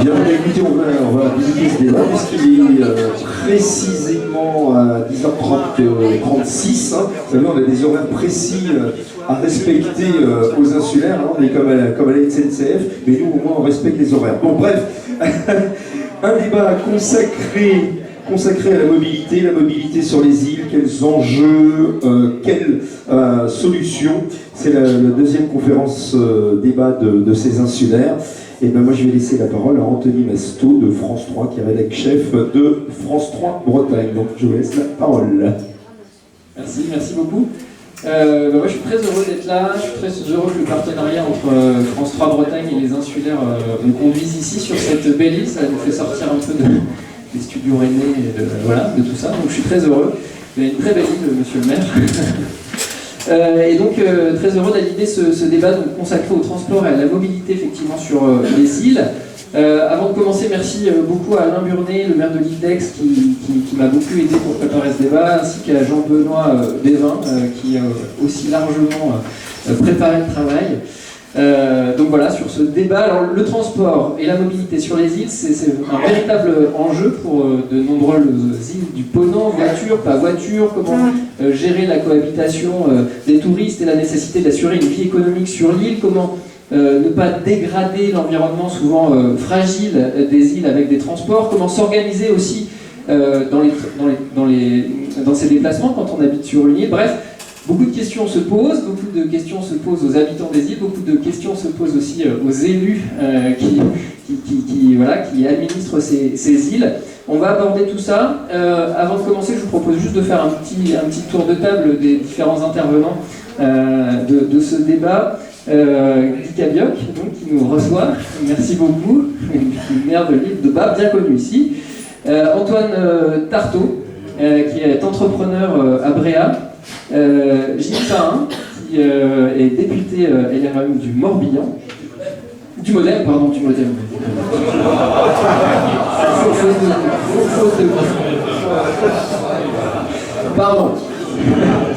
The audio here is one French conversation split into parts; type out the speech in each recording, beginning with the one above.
Bien, écoutez, on va débuter ce débat puisqu'il est précisément à 10h36. Vous savez, on a des horaires précis à respecter aux insulaires. Hein. On est comme à la SNCF, mais nous, au moins, on respecte les horaires. Bon, bref, un débat consacré à la mobilité sur les îles, quels enjeux, quelles solutions. C'est la deuxième conférence débat de ces insulaires. Et ben moi je vais laisser la parole à Anthony Masto de France 3, qui est rédacteur-chef de France 3 Bretagne. Donc je vous laisse la parole. Merci beaucoup. Moi je suis très heureux d'être là, je suis très heureux que le partenariat entre France 3 Bretagne et les insulaires me conduise ici sur cette belle île. Ça nous fait sortir un peu des studios rennais et de tout ça, donc je suis très heureux. Il y a une très belle île, monsieur le maire. Et donc très heureux d'animer ce débat donc, consacré au transport et à la mobilité effectivement sur les îles. Avant de commencer, merci beaucoup à Alain Burnet, le maire de l'île d'Aix, qui m'a beaucoup aidé pour préparer ce débat, ainsi qu'à Jean-Benoît Bévin, qui a aussi largement préparé le travail. Donc voilà, sur ce débat, alors, le transport et la mobilité sur les îles, c'est un véritable enjeu pour de nombreuses îles du Ponant, voiture, pas voiture, comment gérer la cohabitation des touristes et la nécessité d'assurer une vie économique sur l'île, comment ne pas dégrader l'environnement souvent fragile des îles avec des transports, comment s'organiser aussi dans ces déplacements quand on habite sur une île, bref. Beaucoup de questions se posent, beaucoup de questions se posent aux habitants des îles, beaucoup de questions se posent aussi aux élus qui administrent ces îles. On va aborder tout ça. Avant de commencer, je vous propose juste de faire un petit tour de table des différents intervenants de ce débat. Guy Cabioc, donc, qui nous reçoit, merci beaucoup, maire de l'île de Bas, bien connu ici. Antoine Tarteau, qui est entrepreneur à Bréa. Gilles Sahin, qui est député LREM du Morbihan. Du Modem. Pardon, je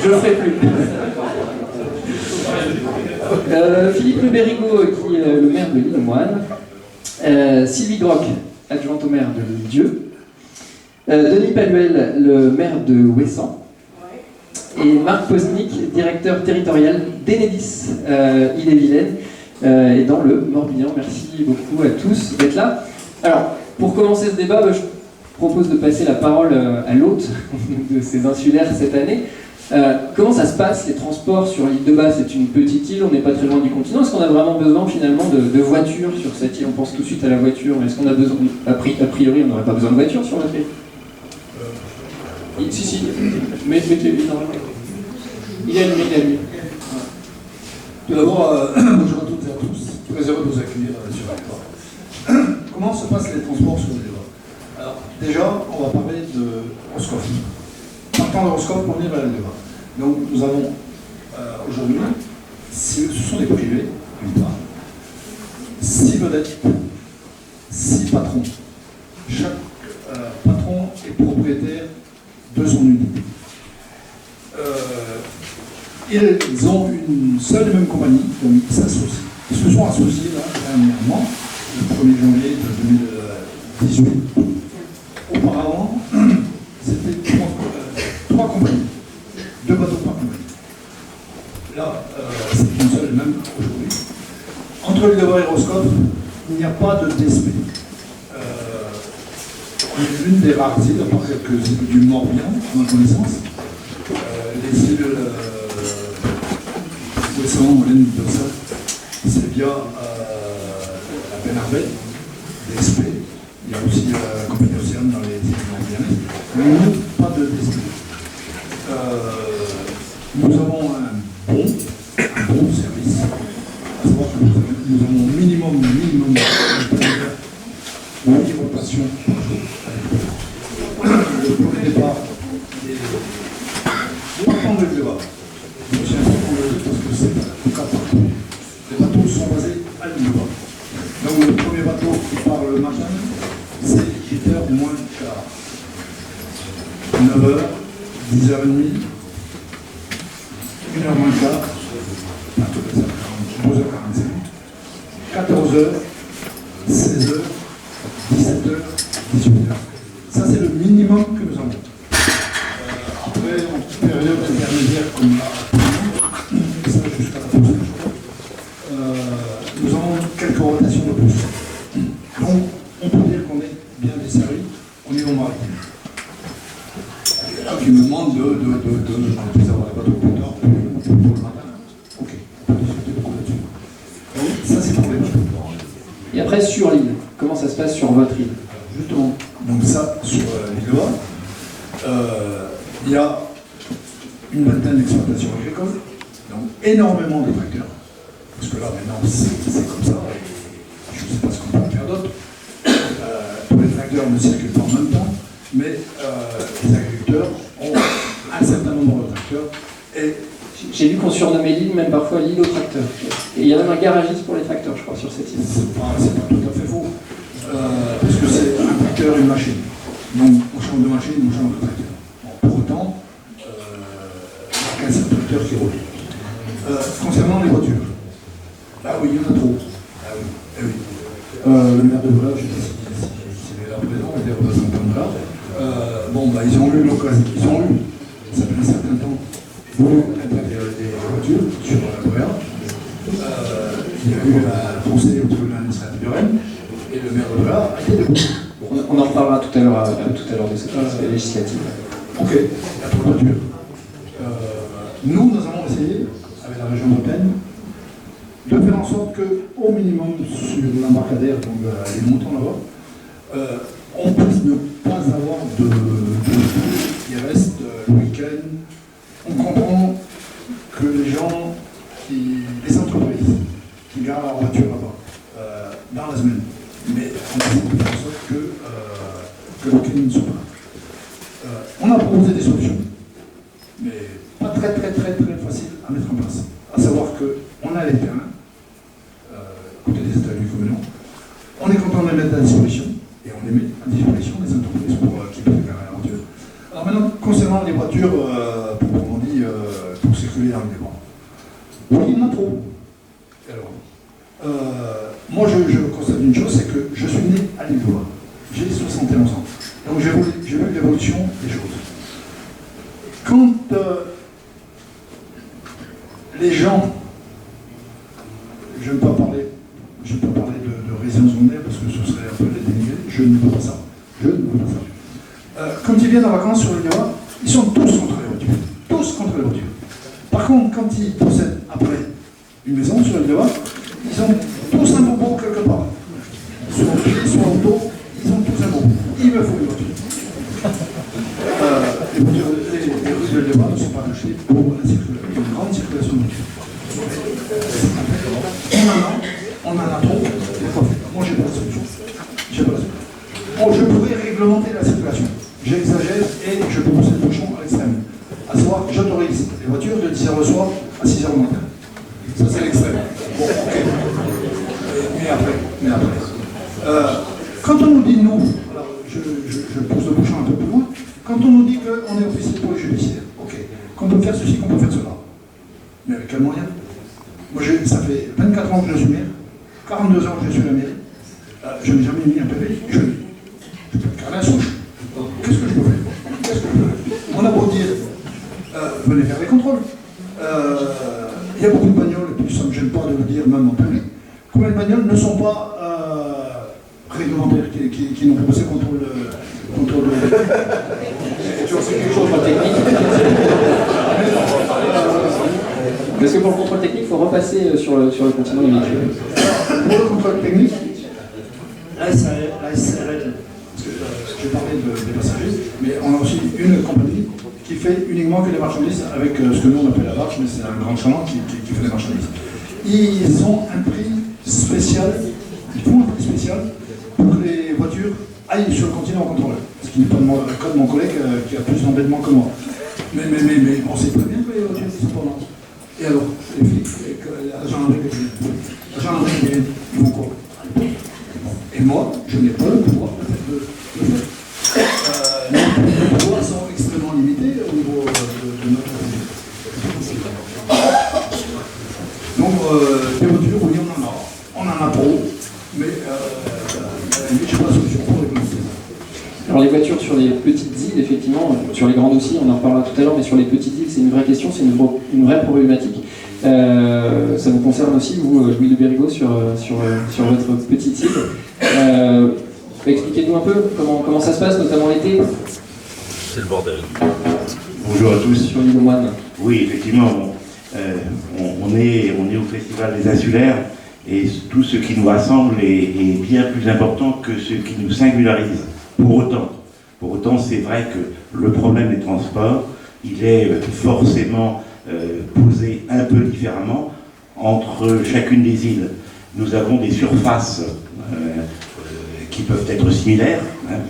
ne le ferai plus. Philippe Le Bérigot, qui est le maire de l'île Moine. Sylvie Groc, adjointe au maire de Dieu. Denis Paluel, le maire de Ouessant. Et Marc Posnick, directeur territorial d'Enedis, Ille-et-Vilaine, et dans le Morbihan. Merci beaucoup à tous d'être là. Alors, pour commencer ce débat, je propose de passer la parole à l'hôte de ces insulaires cette année. Comment ça se passe, les transports sur l'île de Bas? C'est une petite île, on n'est pas très loin du continent. Est-ce qu'on a vraiment besoin finalement de voitures sur cette île? On pense tout de suite à la voiture, mais est-ce qu'on a besoin, a priori, on n'aurait pas besoin de voiture sur notre île? Si, mettez-lui normalement. Il est allumé. Tout d'abord, bonjour à toutes et à tous. Très heureux de vous accueillir sur la Croix. Comment se passent les transports sur les Bas? Alors, déjà, on va parler de Roscoff. Partant de Roscoff, on est vers les Bas. Donc, nous avons aujourd'hui, ce sont des privés, d'une part, 6 vedettes, 6 patrons. Chaque patron est propriétaire de son unité. Ils ont une seule et même compagnie, donc ils s'associent. Ils se sont associés là, dernièrement, le 1er janvier de 2018. Auparavant, c'était 3 compagnies, 2 bateaux par compagnie. Là, c'est une seule et même aujourd'hui. Entre l'île de Bas et Roscoff, il n'y a pas de DSP. L'une des rares îles, à part quelques îles du Morbihan, à ma connaissance, les îles Ouessant, l'île de ça, c'est via la Pénarvet, DSP. Il y a aussi la compagnie Océane dans les îles Morbihanaises. Mais nous, pas de DSP. Nous avons un bon service. À savoir que nous avons minimum 8 rotations par jour. Le premier départ est partant de l'île de Bas. Je tiens à le dire parce que c'est le cas partout. Les bateaux sont basés à l'île de Bas. Donc le premier bateau qui part le matin, c'est 8h moins le quart. 9h, 10h30, 1h moins le quart, 12h45, 14h, 16h, 17h, 18h. Ça, c'est le minimum que nous avons. Après, en période intermédiaire comme là, et ça jusqu'à la pause, nous avons quelques rotations de plus. Donc, on peut dire qu'on est bien desservi au niveau maritime. Il y en a qui me demandent de avoir les bateaux plus tard pour le matin. Ok, on peut discuter beaucoup là-dessus. Donc, ça, c'est pour les bateaux. Et après, sur l'île, comment ça se passe sur votre île? Justement, donc ça, sur l'île de il y a une vingtaine d'exploitations agricoles, donc énormément de tracteurs, parce que là maintenant c'est comme ça, et je ne sais pas ce qu'on peut faire d'autre. Tous les tracteurs ne circulent pas en même temps, mais les agriculteurs ont un certain nombre de tracteurs. Et j'ai vu qu'on surnommait l'île, même parfois l'île aux tracteurs. Et il y a même un garagiste pour les tracteurs, je crois, sur cette île. c'est pas tout à fait faux, parce que c'est un tracteur et une machine. Donc on change de machine, on change de tracteur. Bon, pour autant, il y a qu'un seul tracteur qui roule. Concernant les voitures, ah oui, il y en a trop. Ah oui, eh oui. Le maire de Velay, je ne sais pas s'il est là présent, les représentants de là. Bon, bah, ils ont eu l'occasion, ça fait un certain temps, voulu interdire des voitures sur la Bréa. Il y a eu un procès au tribunal administratif de Rennes, et le maire de Velay a été debout. On en reparlera tout à l'heure de cette législative. Ok, il y a trop de voitures. Nous avons essayé, avec la région Bretagne, de faire en sorte qu'au minimum sur l'embarcadère, donc les montants là-bas, on puisse ne pas avoir de qui reste le week-end. On comprend que les gens, les entreprises qui gardent leur voiture là-bas, dans la semaine, mais on essaie de faire en sorte que le week-end ne soit pas là. On a proposé des solutions, mais pas très facile à mettre en place. À savoir qu'on a les terrains, côté des établissements communaux, on est content de les mettre à disposition, et on les met à disposition des entreprises pour qui peuvent faire la voiture. Alors maintenant, concernant les voitures, proprement dit, pour circuler dans le débat. Oui, il y en a trop. Alors, moi, je constate une chose, c'est que je suis né à l'île de Loire. J'ai 71 ans. Donc j'ai vu l'évolution des choses. Quand les gens, je ne peux pas parler de résidence secondaire parce que ce serait un peu les dénigrer, je ne veux pas ça. Quand ils viennent en vacances sur le Loire, ils sont tous contre les voitures. Tous contre les voitures. Par contre, quand ils possèdent après une maison sur le Loire, ils ont tous un bobo quelque part. Soit au pied, soit au dos, ils ont tous un bobo. Il me faut une voiture. Les rues de Loire ne sont pas touchées pour une grande circulation de voitures. On en a trop. Moi, j'ai pas la solution. Bon, je pourrais réglementer la circulation. J'exagère et je peux pousser le bouchon à l'extrême. À savoir, j'autorise les voitures de 10h le soir à 6h le matin. Ça, c'est l'extrême. Bon, ok. Mais après. Quand on nous dit nous, alors je pousse le bouchon un peu plus loin, quand on nous dit qu'on est officier pour les judiciaires, ok, qu'on peut faire ceci, qu'on peut faire cela. Mais avec quel moyen? Moi, ça fait 24 ans que je suis maire, 42 ans que je suis à la mairie, je n'ai jamais mis un PV, je peux faire la souche. Qu'est-ce que je peux faire? On a beau dire, venez faire les contrôles. Il y a beaucoup de bagnoles, et puis ça ne me gêne pas de le dire même en public. Combien de bagnoles ne sont pas réglementaires, qui n'ont pas passé contrôle de... Tu vois, c'est quelque chose de technique. Parce que pour le contrôle technique, il faut repasser sur le continent du véhicule. Pour le contrôle technique, la SRL, parce que j'ai parlé des passagers, mais on a aussi une compagnie qui fait uniquement que les marchandises avec ce que nous on appelle la barge, mais c'est un grand chaland qui fait les marchandises. Ils ont un prix spécial, ils font un prix spécial pour que les voitures aillent sur le continent en contrôle. Ce qui n'est pas le cas de mon collègue qui a plus d'embêtement que moi. Mais on sait très bien que les voitures sont pas là. Et alors, les flics, l'agent Henri, ils vont quoi? Et moi, je n'ai pas le pouvoir de le faire. Nos pouvoirs sont extrêmement limités au niveau de notre vie. Donc, des voitures, oui, on en a trop, mais je n'ai pas de solution pour les toutes les heures. Alors les voitures sur les petites îles, effectivement, sur les grandes aussi, on en reparlera tout à l'heure, mais sur les petites îles, c'est une vraie question, c'est une vraie problématique. Ça vous concerne aussi, vous, Louis de Bérigot, sur votre petite île. Expliquez-nous un peu comment ça se passe, notamment l'été. C'est le bordel. Bonjour à tous. Sur l'île aux Moines. Oui, effectivement, on est au Festival des Insulaires et tout ce qui nous rassemble est bien plus important que ce qui nous singularise. Pour autant, c'est vrai que le problème des transports, il est forcément posé un peu différemment entre chacune des îles. Nous avons des surfaces qui peuvent être similaires,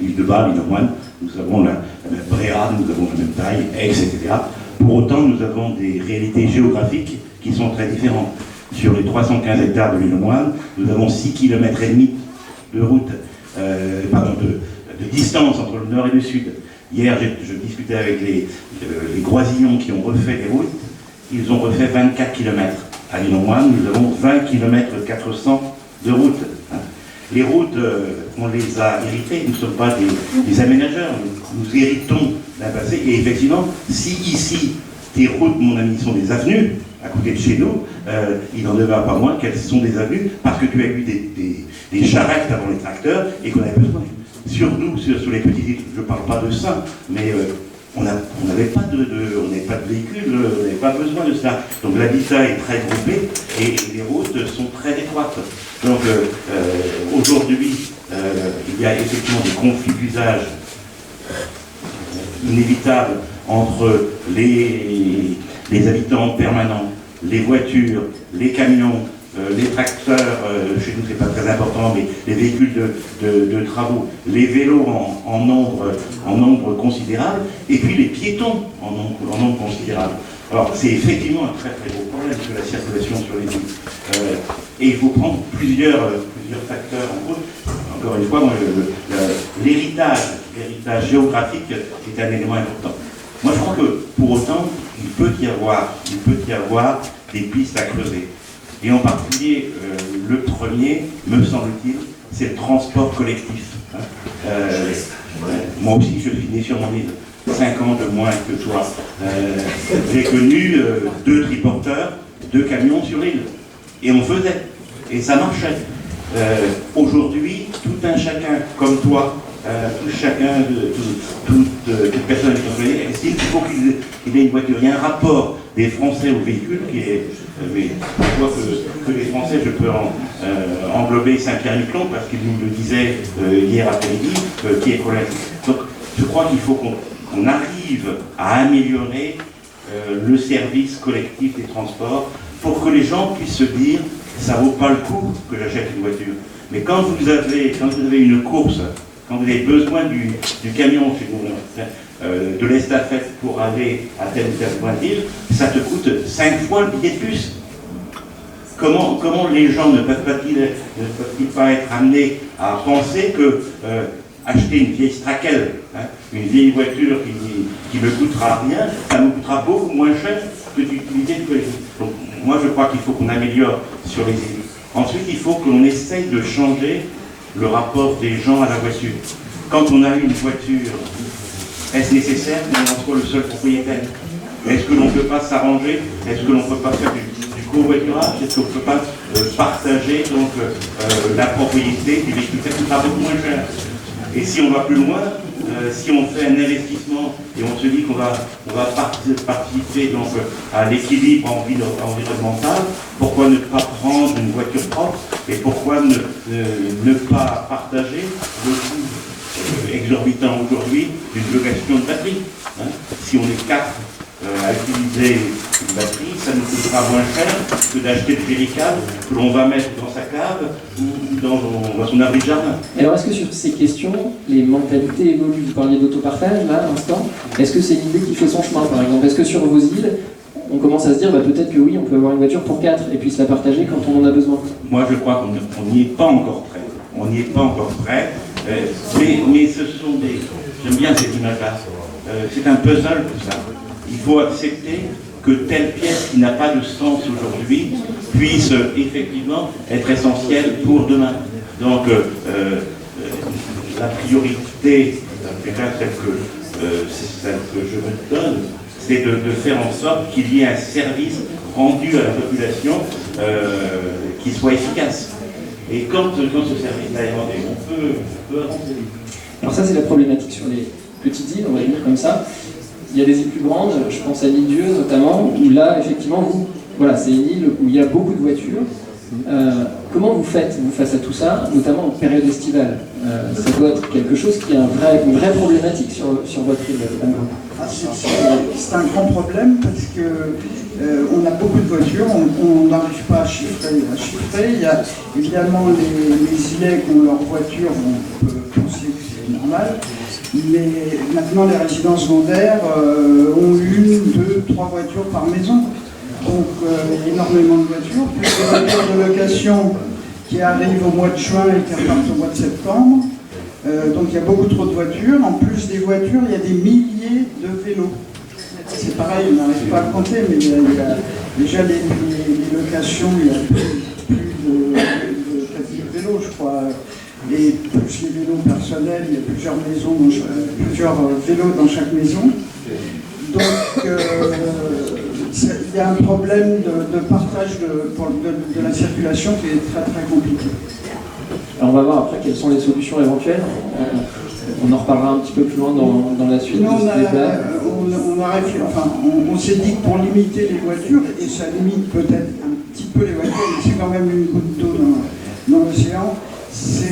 l'île de Bar, l'île de Moine, nous avons la même bréade, nous avons la même taille, etc. Pour autant, nous avons des réalités géographiques qui sont très différentes. Sur les 315 hectares de l'île de Moine, nous avons 6,5 km de route, de distance entre le nord et le sud. Hier, je discutais avec les Groisillons qui ont refait les routes. Ils ont refait 24 km. À l'île de Moine, nous avons 20 km 400 de route. Les routes, on les a héritées, nous ne sommes pas des aménageurs, nous héritons d'un passé. Et effectivement, si ici, tes routes, mon ami, sont des avenues, à côté de chez nous, il n'en demeure pas moins qu'elles sont des avenues, parce que tu as eu des charrettes avant les tracteurs, et qu'on avait besoin. Sur nous, sur les petites îles, je ne parle pas de ça, mais on n'avait pas de véhicule, on n'avait pas besoin de ça. Donc l'habitat est très groupé et les routes sont très étroites. Donc aujourd'hui, il y a effectivement des conflits d'usage inévitables entre les habitants permanents, les voitures, les camions, les tracteurs, chez nous c'est pas très important, mais les véhicules de travaux, les vélos en nombre considérable, et puis les piétons en nombre considérable. Alors c'est effectivement un très très gros problème sur la circulation sur les îles. Et il faut prendre plusieurs facteurs en compte. Encore une fois, l'héritage géographique est un élément important. Moi je crois que pour autant, il peut y avoir des pistes à creuser. Et en particulier, le premier, me semble-t-il, c'est le transport collectif. Moi aussi, je suis né sur mon île, 5 ans de moins que toi. J'ai connu 2 triporteurs, 2 camions sur l'île. Et on faisait. Et ça marchait. Aujourd'hui, tout un chacun comme toi, toute personne qui est estime qu'il faut qu'il ait une voiture. Il y a un rapport des Français au véhicule qui est... mais je vois que les Français, je peux englober Saint-Pierre-Miquelon parce qu'il nous le disait hier après-midi, qui est problématique. Donc je crois qu'il faut qu'on arrive à améliorer le service collectif des transports pour que les gens puissent se dire ça vaut pas le coup que j'achète une voiture. Mais quand vous avez une course, quand vous avez besoin du camion de l'estafette pour aller à tel ou tel point d'île, ça te coûte 5 fois le billet de bus. Comment les gens ne peuvent-ils pas être amenés à penser que acheter une vieille Strakel, une vieille voiture qui ne coûtera rien, ça me coûtera beaucoup moins cher que d'utiliser une collectif. Donc moi je crois qu'il faut qu'on améliore sur les îles. Ensuite il faut que l'on essaye de changer le rapport des gens à la voiture. Quand on a une voiture, est-ce nécessaire qu'on en soit le seul propriétaire? Est-ce que l'on ne peut pas s'arranger? Est-ce que l'on ne peut pas faire du covoiturage? Est-ce qu'on ne peut pas partager donc, la propriété du véhicule? Ça coûtera beaucoup moins cher. Et si on va plus loin, si on fait un investissement et on se dit qu'on va participer donc, à l'équilibre environnemental, pourquoi ne pas prendre une voiture propre et pourquoi ne pas partager le coût exorbitant aujourd'hui d'une location de batterie, Si on est 4 à utiliser une batterie, ça nous coûtera moins cher que d'acheter le jerrycan que l'on va mettre dans sa cave ou dans son abri de jardin. Alors est-ce que sur ces questions, les mentalités évoluent? Vous parliez d'autopartage là à l'instant. Est-ce que c'est une idée qui fait son chemin par exemple? Est-ce que sur vos îles, on commence à se dire peut-être que oui, on peut avoir une voiture pour 4 et puis se la partager quand on en a besoin? Moi je crois qu'on n'y est pas encore prêt. On n'y est pas encore prêt. Mais ce sont des... J'aime bien cette image-là. C'est un puzzle tout ça. Il faut accepter que telle pièce qui n'a pas de sens aujourd'hui puisse effectivement être essentielle pour demain. Donc la priorité, en tout cas celle que je me donne, c'est de faire en sorte qu'il y ait un service rendu à la population qui soit efficace. Et quand ce service-là est rendu, on peut avancer vite. Alors ça, c'est la problématique sur les petites îles, on va dire comme ça. Il y a des îles plus grandes, je pense à l'île Dieu notamment, où là, effectivement, voilà, c'est une île où il y a beaucoup de voitures. Comment vous faites face à tout ça, notamment en période estivale? Ça doit être quelque chose qui est une vraie problématique sur votre île. C'est un grand problème parce que on a beaucoup de voitures, on n'arrive pas à chiffrer. Il y a évidemment les îlets qui ont leurs voitures, on peut penser que c'est normal, mais maintenant les résidences secondaires ont 1, 2, 3 voitures par maison. Donc il y a énormément de voitures, plus des voitures de location qui arrivent au mois de juin et qui repartent au mois de septembre. Donc il y a beaucoup trop de voitures. En plus des voitures, il y a des milliers de vélos. C'est pareil, on n'arrive pas à compter, mais il y a déjà les locations, il y a plus de 4000 vélos, je crois. Et plus les vélos personnels, il y a plusieurs vélos dans chaque maison. Donc il y a un problème de partage de la circulation qui est très très compliqué. Alors on va voir après quelles sont les solutions éventuelles. On en reparlera un petit peu plus loin dans la suite de ce débat. On s'est dit que pour limiter les voitures, et ça limite peut-être un petit peu les voitures, mais c'est quand même une goutte d'eau dans l'océan,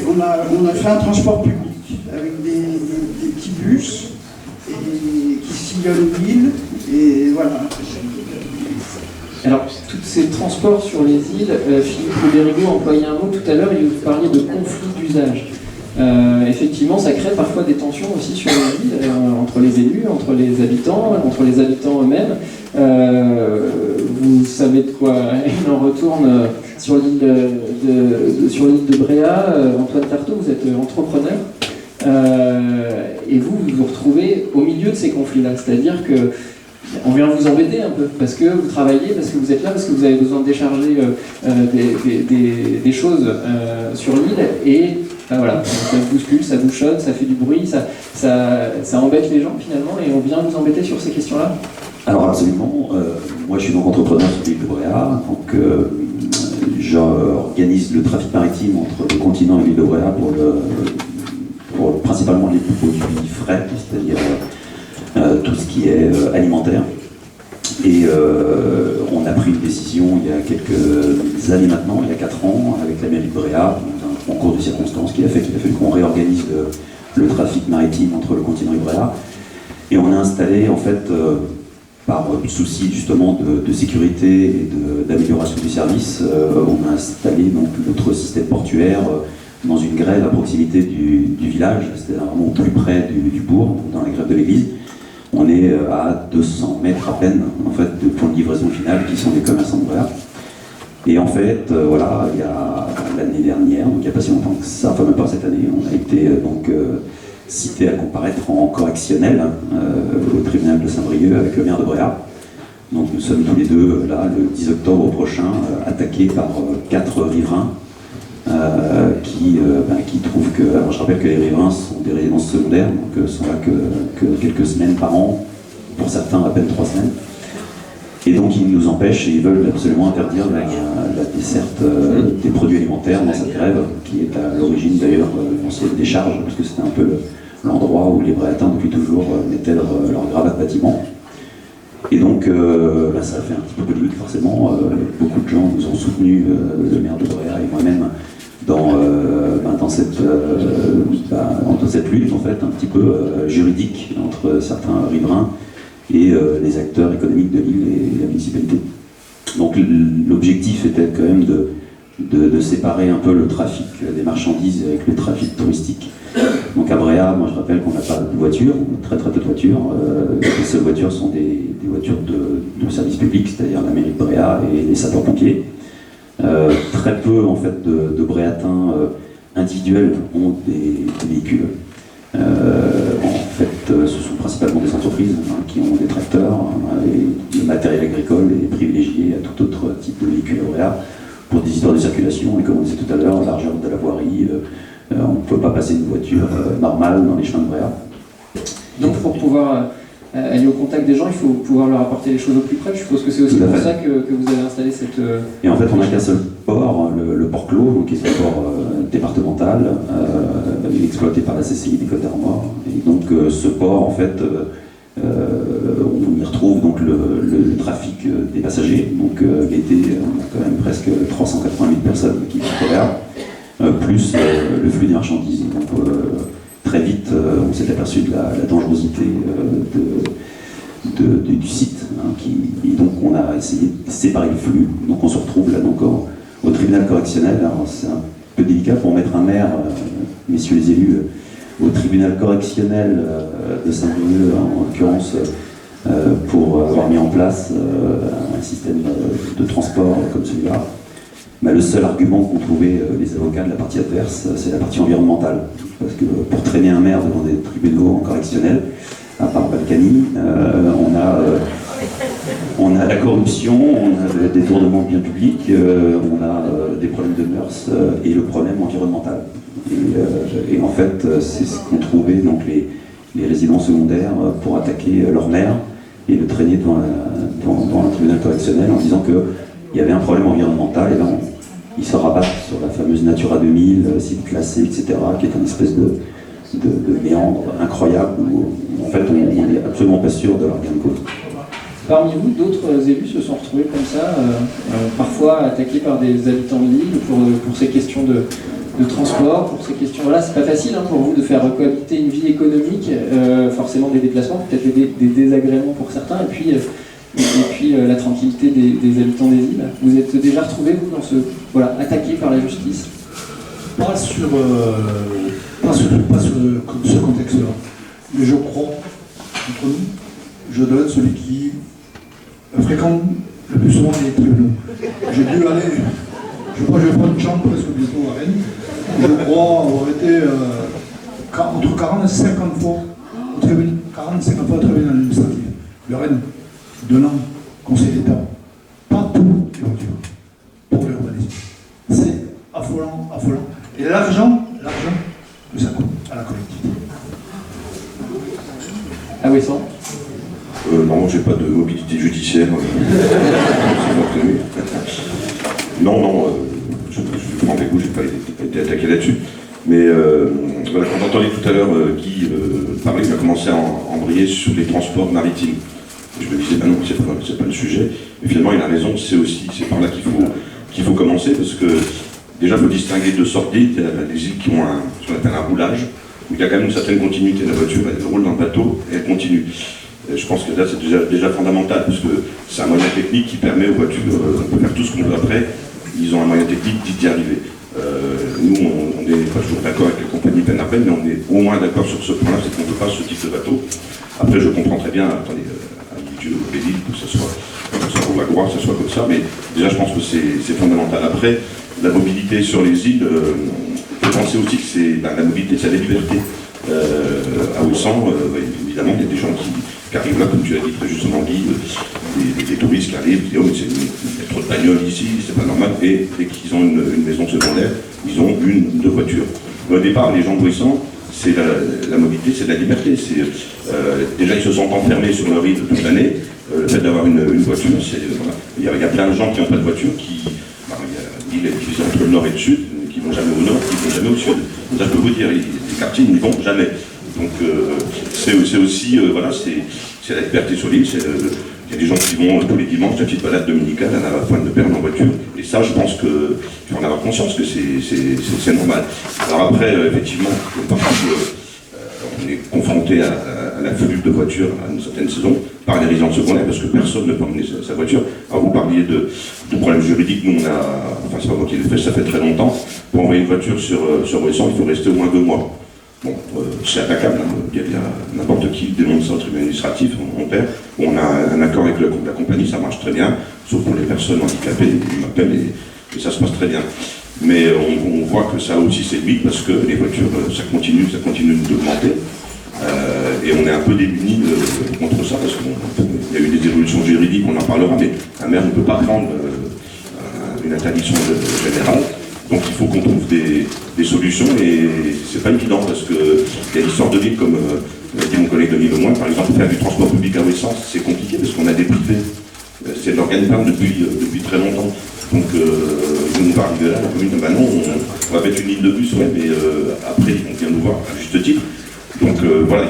on a fait un transport public avec des petits bus qui sillonnent l'île, et voilà. Alors, tous ces transports sur les îles, Philippe Roderigo employait un mot tout à l'heure, il vous parlait de conflit d'usage. Effectivement, ça crée parfois des tensions aussi sur les îles, entre les élus, entre les habitants eux-mêmes. Vous savez de quoi il en retourne sur l'île de Bréa. Antoine Carteau, vous êtes entrepreneur. Et vous vous retrouvez au milieu de ces conflits-là, c'est-à-dire que on vient vous embêter un peu, parce que vous travaillez, parce que vous êtes là, parce que vous avez besoin de décharger des choses sur l'île, et voilà, ça bouscule, ça bouchonne, ça fait du bruit, ça embête les gens finalement, et on vient vous embêter sur ces questions-là. Alors absolument, moi je suis donc entrepreneur sur l'île de Bréa, donc j'organise le trafic maritime entre le continent et l'île de Bréa pour principalement les produits frais, c'est-à-dire tout ce qui est alimentaire. Et on a pris une décision il y a quelques années maintenant, il y a 4 ans, avec la mairie de Bréa, dans un concours de circonstances qu'il a fallu qu'on réorganise le trafic maritime entre le continent et Bréa. Et on a installé, en fait, par souci justement de sécurité et d'amélioration du service, on a installé donc notre système portuaire dans une grève à proximité du village, c'est-à-dire vraiment au plus près du bourg, dans la grève de l'église. On est à 200 mètres à peine, en fait, de points de livraison finale qui sont des commerçants de Bréa. Et en fait, voilà, il y a l'année dernière, donc il n'y a pas si longtemps que ça, enfin même pas cette année, on a été cité à comparaître en correctionnel au tribunal de Saint-Brieuc avec le maire de Bréa. Donc nous sommes tous les deux là, le 10 octobre prochain, attaqués par 4 riverains qui trouvent que... Alors je rappelle que les riverains sont des résidences secondaires, donc sont là que quelques semaines par an, pour certains à peine 3 semaines. Et donc ils nous empêchent et ils veulent absolument interdire la desserte des produits alimentaires dans cette grève, qui est à l'origine d'ailleurs d'une ancienne décharge, parce que c'était un peu l'endroit où les Bréatins depuis toujours mettaient leur gravat de bâtiment. Et donc ça a fait un petit peu polémique forcément, beaucoup de gens nous ont soutenu, le maire de Bréa et moi-même, dans cette lutte en fait un petit peu juridique entre certains riverains et les acteurs économiques de l'île et la municipalité. Donc l'objectif était quand même de séparer un peu le trafic des marchandises avec le trafic touristique. Donc à Bréa, moi je rappelle qu'on n'a pas de voitures, très très peu de voitures. Les seules voitures sont des voitures de service public, c'est-à-dire la mairie de Bréa et les sapeurs-pompiers. Très peu en fait de Bréatins individuels ont des véhicules. En fait, ce sont principalement des entreprises qui ont des tracteurs, et le matériel agricole est privilégié à tout autre type de véhicule à Bréa pour des histoires de circulation, et comme on disait tout à l'heure, la largeur de la voirie, on ne peut pas passer une voiture normale dans les chemins de Bréa. Donc pour pouvoir aller au contact des gens, il faut pouvoir leur apporter les choses au plus près. Je suppose que c'est aussi pour ça que vous avez installé cette... Et en fait, on n'a qu'un seul port, le port Clos, donc, qui est un port départemental, exploité par la CCI des Côtes-d'Armor. Et donc ce port, en fait, on y retrouve donc le trafic des passagers. Donc l'été, on a quand même presque 380 000 personnes qui vivent là, plus le flux des marchandises. Donc très vite, on s'est aperçu de la dangerosité du site. Et donc on a essayé de séparer le flux. Donc on se retrouve là donc au tribunal correctionnel. Alors c'est un peu délicat pour mettre un maire, messieurs les élus, au tribunal correctionnel de Saint-Brieuc, en l'occurrence, pour avoir mis en place un système de transport comme celui-là. Mais le seul argument qu'ont trouvé les avocats de la partie adverse, c'est la partie environnementale. Parce que pour traîner un maire devant des tribunaux correctionnels, à part Balkany, on a la corruption, on a le détournement de biens publics, on a des problèmes de mœurs et le problème environnemental. Et en fait, c'est ce qu'ont trouvé donc, les résidents secondaires pour attaquer leur maire et le traîner dans le tribunal correctionnel en disant qu'il y avait un problème environnemental. Et là, ils se rabattent sur la fameuse Natura 2000, site classé, etc., qui est une espèce de méandre incroyable où en fait on n'est absolument pas sûr de leur gain de cause. Parmi vous, d'autres élus se sont retrouvés comme ça, parfois attaqués par des habitants de l'île pour ces questions de transport, pour ces questions... Voilà, c'est pas facile pour vous de faire cohabiter une vie économique, forcément des déplacements, peut-être des désagréments pour certains, et puis la tranquillité des habitants des îles. Vous êtes déjà retrouvés, vous, dans ce... Voilà, attaqués par la justice? Pas sur ce contexte-là. Mais je crois, entre nous, je dois être celui qui fréquente le plus souvent les tribunaux. J'ai dû aller, je crois que je vais prendre une chambre presque bientôt à Rennes. Je crois avoir été entre 40 et 50 fois au tribunal, 40 et 50 fois au tribunal administratif. Le Rennes, de Nantes, Conseil d'État. Pas pour les voitures, pour l'urbanisme. C'est affolant, affolant. Et l'argent que ça coûte à la collectivité. Ah oui, ça. Non, j'ai pas de mobilité judiciaire. Non, je prends avec vous, j'ai pas été attaqué là-dessus. Mais voilà, quand j'entendais tout à l'heure Guy parler, il a commencé à embrayer sur les transports maritimes. Je me disais, non, c'est pas le sujet. Mais finalement, il a raison, c'est par là qu'il faut commencer, parce que déjà, il faut distinguer deux sortes d'îles. Il y a des îles qui ont ce qu'on appelle un roulage, où il y a quand même une certaine continuité. La voiture, elle roule dans le bateau et elle continue. Et je pense que là, c'est déjà fondamental, parce que c'est un moyen technique qui permet aux voitures, on peut faire tout ce qu'on veut après, ils ont un moyen technique d'y arriver. Nous, on n'est pas toujours d'accord avec les compagnies peine à peine, mais on est au moins d'accord sur ce point-là, c'est qu'on ne veut pas ce type de bateau. Après, je comprends très bien, attendez, habitude au Bédil, que ce soit au Vagois, que ce soit comme ça, mais déjà, je pense que c'est fondamental. Après, la mobilité sur les îles, il faut penser aussi que la mobilité, c'est la liberté. À Ouessant, évidemment, il y a des gens qui arrivent là, comme tu as dit très justement, Guy, des touristes qui arrivent, qui disent, oh, mais il y a trop de bagnoles ici, c'est pas normal, et dès qu'ils ont une maison secondaire, ils ont une ou deux voitures. Au départ, les gens d'Ouessant, c'est la mobilité, c'est la liberté. Déjà, ils se sont enfermés sur leur île toute l'année. Le fait d'avoir une voiture, voilà. Il y a plein de gens qui n'ont pas de voiture, l'île est divisée entre le nord et le sud, qui ne vont jamais au nord, qui ne vont jamais au sud. Donc, ça, je peux vous dire, les quartiers n'y vont jamais. Donc c'est aussi, voilà, c'est la liberté sur l'île. Il y a des gens qui vont tous les dimanches, la petite balade dominicale à la pointe de Berne en voiture. Et ça, je pense qu'il faut en avoir conscience que c'est normal. Alors après, effectivement, parfois, on est confronté à l'afflux de voitures à une certaine saison par les résidents secondaires, parce que personne ne peut emmener sa voiture. Alors vous parliez de problèmes juridiques, nous on a, enfin c'est pas moi qui l'ai fait, ça fait très longtemps. Pour envoyer une voiture sur Ouessant, il faut rester au moins 2 mois. Bon, c'est attaquable, hein. Il y a n'importe qui dénonce ça au tribunal administratif, on perd. On a un accord avec la compagnie, ça marche très bien, sauf pour les personnes handicapées, ils m'appellent et ça se passe très bien. Mais on voit que ça a aussi ses limites parce que les voitures, ça continue d'augmenter. Et on est un peu démunis contre ça parce qu'il y a eu des évolutions juridiques, on en parlera, mais un maire ne peut pas prendre une interdiction générale Donc il faut qu'on trouve des solutions et c'est pas évident parce qu'il y a une sorte de ville comme dit mon collègue Denis Lemoine, par exemple, faire du transport public à essence, c'est compliqué parce qu'on a des privés. C'est leur gagne-pain depuis très longtemps. Donc on va arriver là, la commune, bah non, on va mettre une ligne de bus, ouais, mais après on vient nous voir à juste titre. Donc voilà,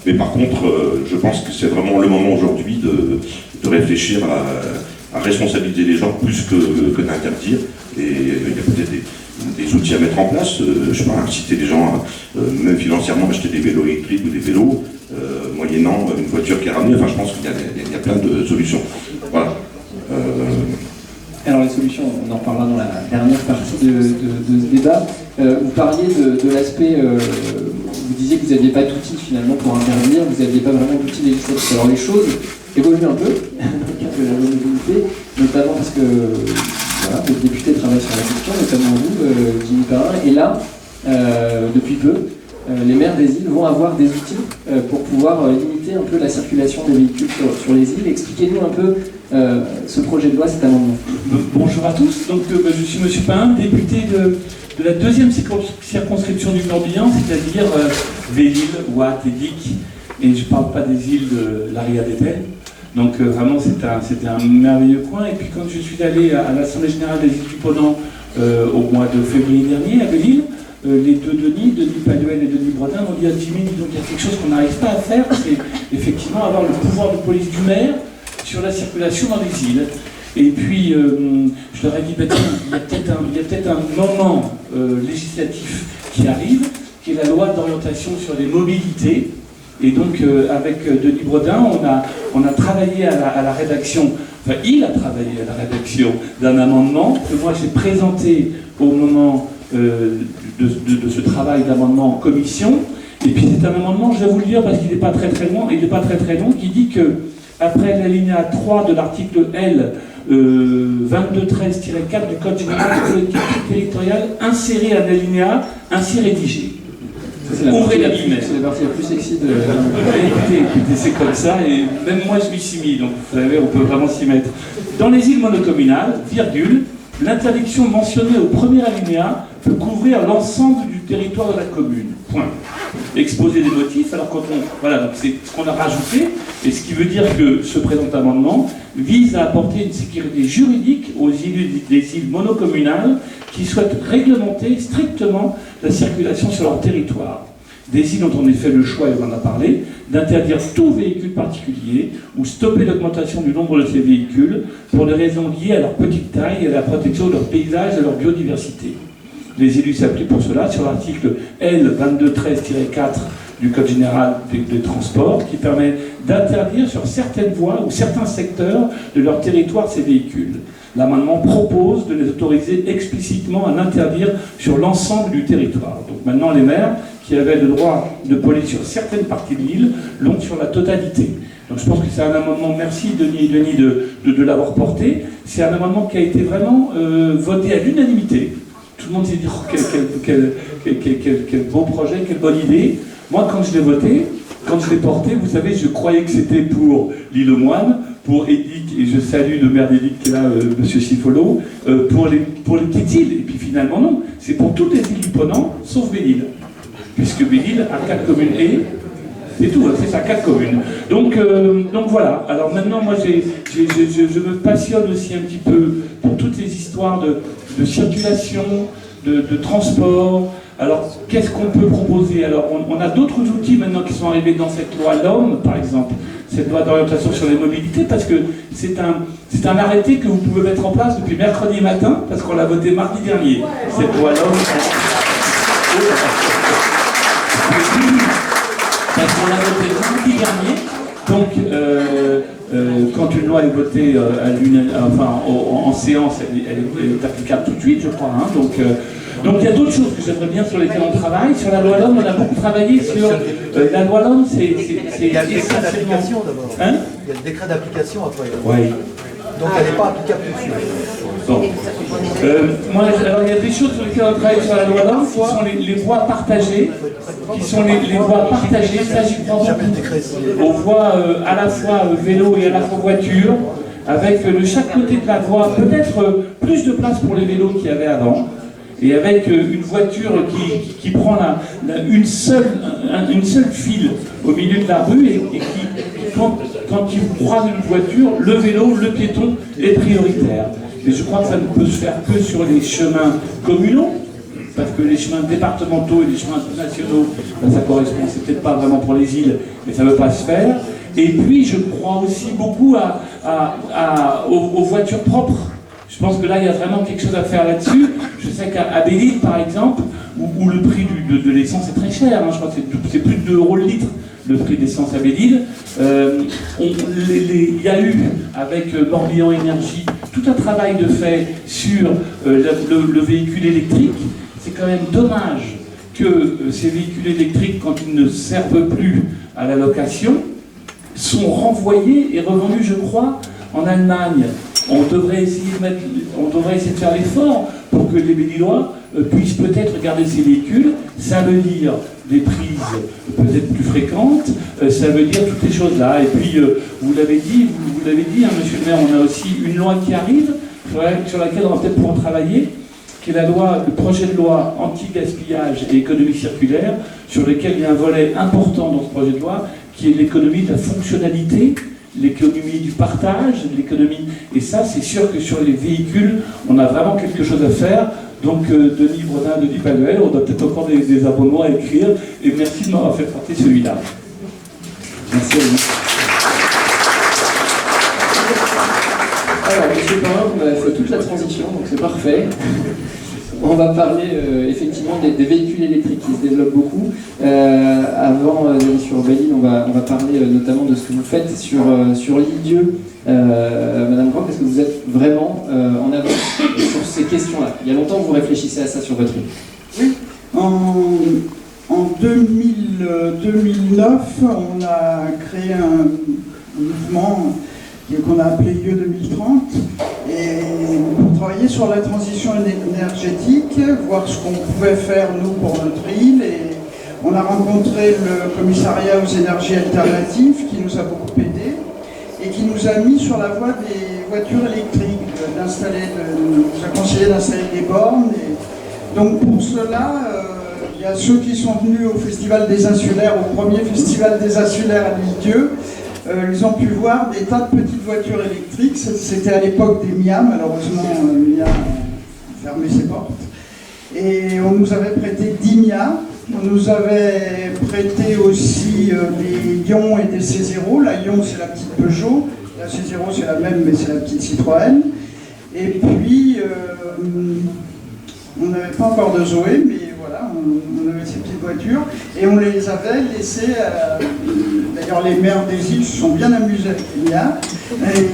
mais par contre, je pense que c'est vraiment le moment aujourd'hui de réfléchir à responsabiliser les gens plus que d'interdire. Et il y a peut-être des outils à mettre en place. Je sais pas, inciter les gens, même financièrement, à acheter des vélos électriques ou des vélos, moyennant une voiture qui est ramenée. Enfin, je pense qu'il y a plein de solutions. Voilà. Alors les solutions, on en parlera dans la dernière partie de ce débat. Vous parliez de l'aspect, vous disiez que vous n'aviez pas d'outils finalement pour interdire, vous n'aviez pas vraiment d'outils législatifs. Alors les choses évoluent un peu dans le cadre de la mobilité, notamment parce que voilà, les députés travaillent sur la question, notamment vous, Jimmy Perrin, et là, depuis peu, les maires des îles vont avoir des outils pour pouvoir limiter un peu la circulation des véhicules sur les îles. Expliquez-nous un peu ce projet de loi, cet amendement. Bonjour à tous, donc je suis M. Pain, député de la deuxième circonscription du Morbihan, c'est-à-dire Vélil, Ouat et Dic, et je ne parle pas des îles de l'Ariadépel. Donc vraiment c'était un merveilleux coin. Et puis quand je suis allé à l'Assemblée Générale des îles du Ponant au mois de février dernier à Vélil, les deux Denis Paluel et Denis Brodin m'ont dit à Jimmy, donc il y a quelque chose qu'on n'arrive pas à faire, c'est effectivement avoir le pouvoir de police du maire sur la circulation dans les îles. Et puis je leur ai dit, bah, tiens, il y a peut-être un moment législatif qui arrive, qui est la loi d'orientation sur les mobilités. Et donc avec Denis Brodin, on a travaillé à la rédaction, enfin il a travaillé à la rédaction d'un amendement que moi j'ai présenté au moment de ce travail d'amendement en commission. Et puis c'est un amendement, je vais vous le dire parce qu'il n'est pas très long, qui dit que après l'alinéa 3 de l'article L 2213-4 du Code général des collectivités territoriales, insérer un alinéa ainsi rédigé. Ouvrez la guillemets. C'est la partie la plus sexy de écoutez, c'est comme ça, et même moi je m'y suis mis, donc vous savez, on peut vraiment s'y mettre. Dans les îles monocommunales, virgule, l'interdiction mentionnée au premier alinéa peut couvrir l'ensemble du territoire de la commune. Point. Exposer des motifs, alors voilà, donc c'est ce qu'on a rajouté, et ce qui veut dire que ce présent amendement vise à apporter une sécurité juridique aux îles des îles monocommunales qui souhaitent réglementer strictement la circulation sur leur territoire. Des îles ont en effet le choix, et on en a parlé, d'interdire tout véhicule particulier ou stopper l'augmentation du nombre de ces véhicules pour des raisons liées à leur petite taille et à la protection de leur paysage et de leur biodiversité. Les élus s'appuient pour cela sur l'article L 2213-4 du Code général des transports qui permet d'interdire sur certaines voies ou certains secteurs de leur territoire ces véhicules. L'amendement propose de les autoriser explicitement à l'interdire sur l'ensemble du territoire. Donc maintenant, les maires qui avaient le droit de police sur certaines parties de l'île l'ont sur la totalité. Donc je pense que c'est un amendement, merci Denis de l'avoir porté, c'est un amendement qui a été vraiment voté à l'unanimité. Tout le monde s'est dit, oh, quel beau projet, quelle bonne idée. Moi, quand je l'ai voté, quand je l'ai porté, vous savez, je croyais que c'était pour l'île aux Moines, pour Edic, et je salue le maire d'Edic qui est là, M. Cifolo, pour les petites îles. Et puis finalement, non. C'est pour toutes les îles du Ponant, sauf Belle-Île. Puisque Belle-Île a 4 communes et c'est tout, c'est ça, 4 communes. Donc voilà. Alors maintenant, moi, je me passionne aussi un petit peu pour toutes les histoires de circulation, de transport. Alors, qu'est-ce qu'on peut proposer? Alors, on a d'autres outils maintenant qui sont arrivés dans cette loi LOM, par exemple, cette loi d'orientation sur les mobilités, parce que c'est un arrêté que vous pouvez mettre en place depuis mercredi matin, parce qu'on l'a voté mardi dernier, cette loi LOM. Parce qu'on l'a voté mardi dernier, donc quand une loi est votée en séance, elle est applicable tout de suite, je crois. Hein, donc il y a d'autres choses que j'aimerais bien sur lesquelles on travaille. Sur la loi LOM, on a beaucoup travaillé sur la loi LOM, c'est il y a le décret d'application d'abord. Hein? Il y a le décret d'application après. Oui. Donc elle n'est pas applicable tout de suite. Bon. Alors il y a des choses sur lesquelles on travaille sur la loi LOM qui sont les voies partagées. Qui sont les voies partagées, ça j'y crois beaucoup. Aux voies à la fois vélo et à la fois voiture, avec de chaque côté de la voie peut-être plus de place pour les vélos qu'il y avait avant. Et avec une voiture qui prend une seule file au milieu de la rue et qui, quand il croise une voiture, le vélo, le piéton est prioritaire. Et je crois que ça ne peut se faire que sur les chemins communaux, parce que les chemins départementaux et les chemins nationaux, ben, ça correspond, c'est peut-être pas vraiment pour les îles, mais ça ne veut pas se faire. Et puis je crois aussi beaucoup aux voitures propres. Je pense que là, il y a vraiment quelque chose à faire là-dessus. Je sais qu'à Belle-Île, par exemple, où le prix de l'essence est très cher, hein, je crois que c'est plus de 2 € le litre, le prix d'essence à Belle-Île. Il y a eu, avec Morbihan Énergie, tout un travail de fait sur le véhicule électrique. C'est quand même dommage que ces véhicules électriques, quand ils ne servent plus à la location, sont renvoyés et revendus, je crois, en Allemagne. On devrait essayer de faire l'effort pour que les Bellilois puissent peut-être garder ces véhicules. Ça veut dire des prises peut-être plus fréquentes, ça veut dire toutes ces choses-là. Et puis, vous l'avez dit, hein, monsieur le maire, on a aussi une loi qui arrive, sur laquelle on va peut-être pouvoir travailler, qui est le projet de loi anti-gaspillage et économie circulaire, sur lequel il y a un volet important dans ce projet de loi, qui est l'économie de la fonctionnalité, l'économie du partage, l'économie... Et ça, c'est sûr que sur les véhicules, on a vraiment quelque chose à faire. Donc, Denis Bredin, Denis Panuel, on a peut-être encore des abonnements à écrire. Et merci de m'avoir fait porter celui-là. Merci à vous. Alors, monsieur Perrin, vous m'avez fait toute la transition, donc c'est parfait. On va parler effectivement des véhicules électriques qui se développent beaucoup. Avant d'aller sur Belle-Île, on va parler notamment de ce que vous faites sur l'île Dieu. Madame Grand, est-ce que vous êtes vraiment en avance sur ces questions-là? Il y a longtemps que vous réfléchissez à ça sur votre île. Oui. En 2009, on a créé un mouvement qu'on a appelé Lieu 2030, et pour travailler sur la transition énergétique, voir ce qu'on pouvait faire nous pour notre île. Et on a rencontré le commissariat aux énergies alternatives qui nous a beaucoup aidés et qui nous a mis sur la voie des voitures électriques, nous a conseillé d'installer des bornes. Et donc pour cela, il y a ceux qui sont venus au Festival des Insulaires, au premier Festival des Insulaires à l'île-Dieu. Ils ont pu voir des tas de petites voitures électriques. C'était à l'époque des MIA, malheureusement, MIA a fermé ses portes. Et on nous avait prêté 10 MIA. On nous avait prêté aussi des Ion et des C0. La Ion, c'est la petite Peugeot. La C0, c'est la même, mais c'est la petite Citroën. Et puis, on n'avait pas encore de Zoé, mais voilà, on avait ces petites voitures. Et on les avait laissées... D'ailleurs, les maires des îles se sont bien amusés avec les MIA. Et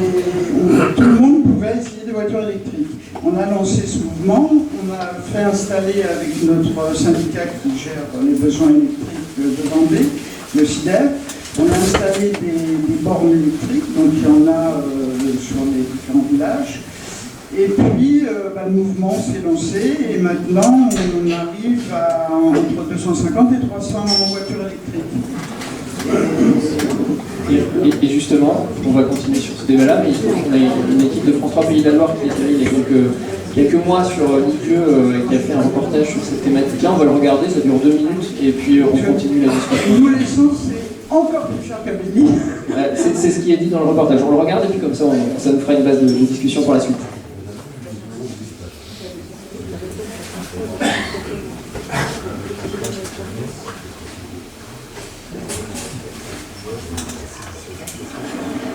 tout le monde pouvait essayer des voitures électriques. On a lancé ce mouvement. On a fait installer avec notre syndicat qui gère les besoins électriques de Vendée, le SIDEF. On a installé des bornes électriques, donc il y en a sur les différents villages. Et puis, le mouvement s'est lancé et maintenant, on arrive à entre 250 et 300 voitures électriques. Et justement, on va continuer sur ce débat-là, mais il faut qu'on ait une équipe de France 3 Pays de la Loire qui est allée il y a quelques mois sur l'île-Dieu et qui a fait un reportage sur cette thématique-là. On va le regarder, ça dure 2 minutes, et puis on continue la discussion. Nous, l'essence, c'est encore plus cher qu'à Belle-Île. C'est ce qui est dit dans le reportage. On le regarde et puis comme ça, ça nous fera une base de discussion pour la suite.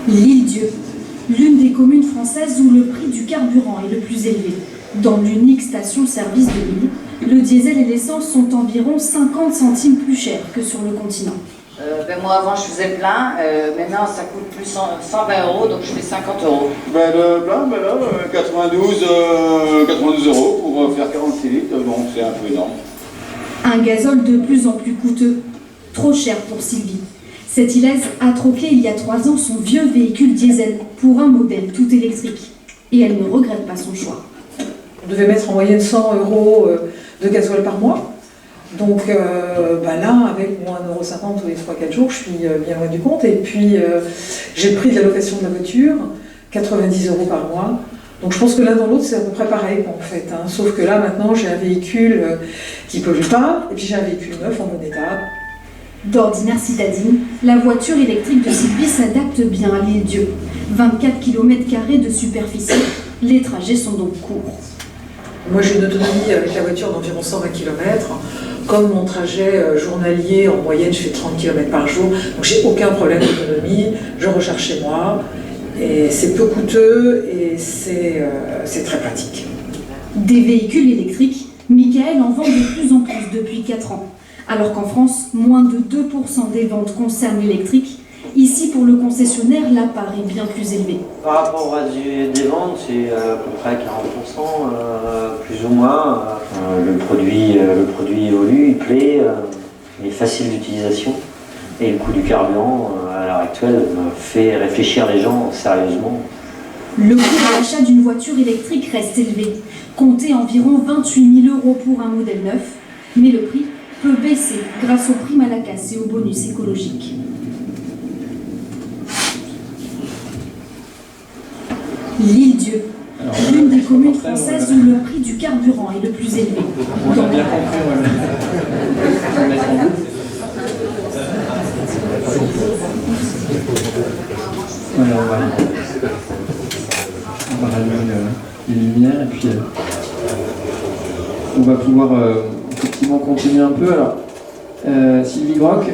L'île-Dieu, l'une des communes françaises où le prix du carburant est le plus élevé. Dans l'unique station-service de l'île, le diesel et l'essence sont environ 50 centimes plus chers que sur le continent. Moi avant je faisais plein, maintenant ça coûte plus 120 €, donc je fais 50 €. Le plein, là, 92 € pour faire 46 litres, donc c'est un peu énorme. Un gazole de plus en plus coûteux, trop cher pour Sylvie. Cette Ilaise a troqué il y a 3 ans son vieux véhicule diesel pour un modèle tout électrique. Et elle ne regrette pas son choix. On devait mettre en moyenne 100 € de gasoil par mois. Donc là, avec moins 1,50 € tous les 3-4 jours, je suis bien loin du compte. Et puis, j'ai le prix de la location de la voiture, 90 € par mois. Donc je pense que l'un dans l'autre, c'est à peu près pareil en fait. Hein. Sauf que là, maintenant, j'ai un véhicule qui ne pollue pas, et puis j'ai un véhicule neuf en bon état. D'ordinaire citadine, la voiture électrique de Sylvie s'adapte bien à l'Île-Dieu. 24 km² de superficie, les trajets sont donc courts. Moi j'ai une autonomie avec la voiture d'environ 120 km. Comme mon trajet journalier, en moyenne, je fais 30 km par jour, donc j'ai aucun problème d'autonomie, je recharge chez moi, et c'est peu coûteux et c'est très pratique. Des véhicules électriques, Michael en vend de plus en plus depuis 4 ans. Alors qu'en France, moins de 2% des ventes concernent l'électrique, ici pour le concessionnaire, la part est bien plus élevée. Par rapport à des ventes, c'est à peu près 40%, plus ou moins. Le produit évolue, il plaît, il est facile d'utilisation. Et le coût du carburant, à l'heure actuelle, fait réfléchir les gens sérieusement. Le coût de l'achat d'une voiture électrique reste élevé, comptez environ 28 000 € pour un modèle neuf, mais le prix peut baisser grâce aux primes à la casse et aux bonus écologiques. L'Île-Dieu, l'une des communes françaises où le prix du carburant est le plus élevé. On a bien compris, on va mettre en boucle. Voilà, on va rallumer les lumières et puis on va pouvoir effectivement continuer un peu. Alors, Sylvie Groc,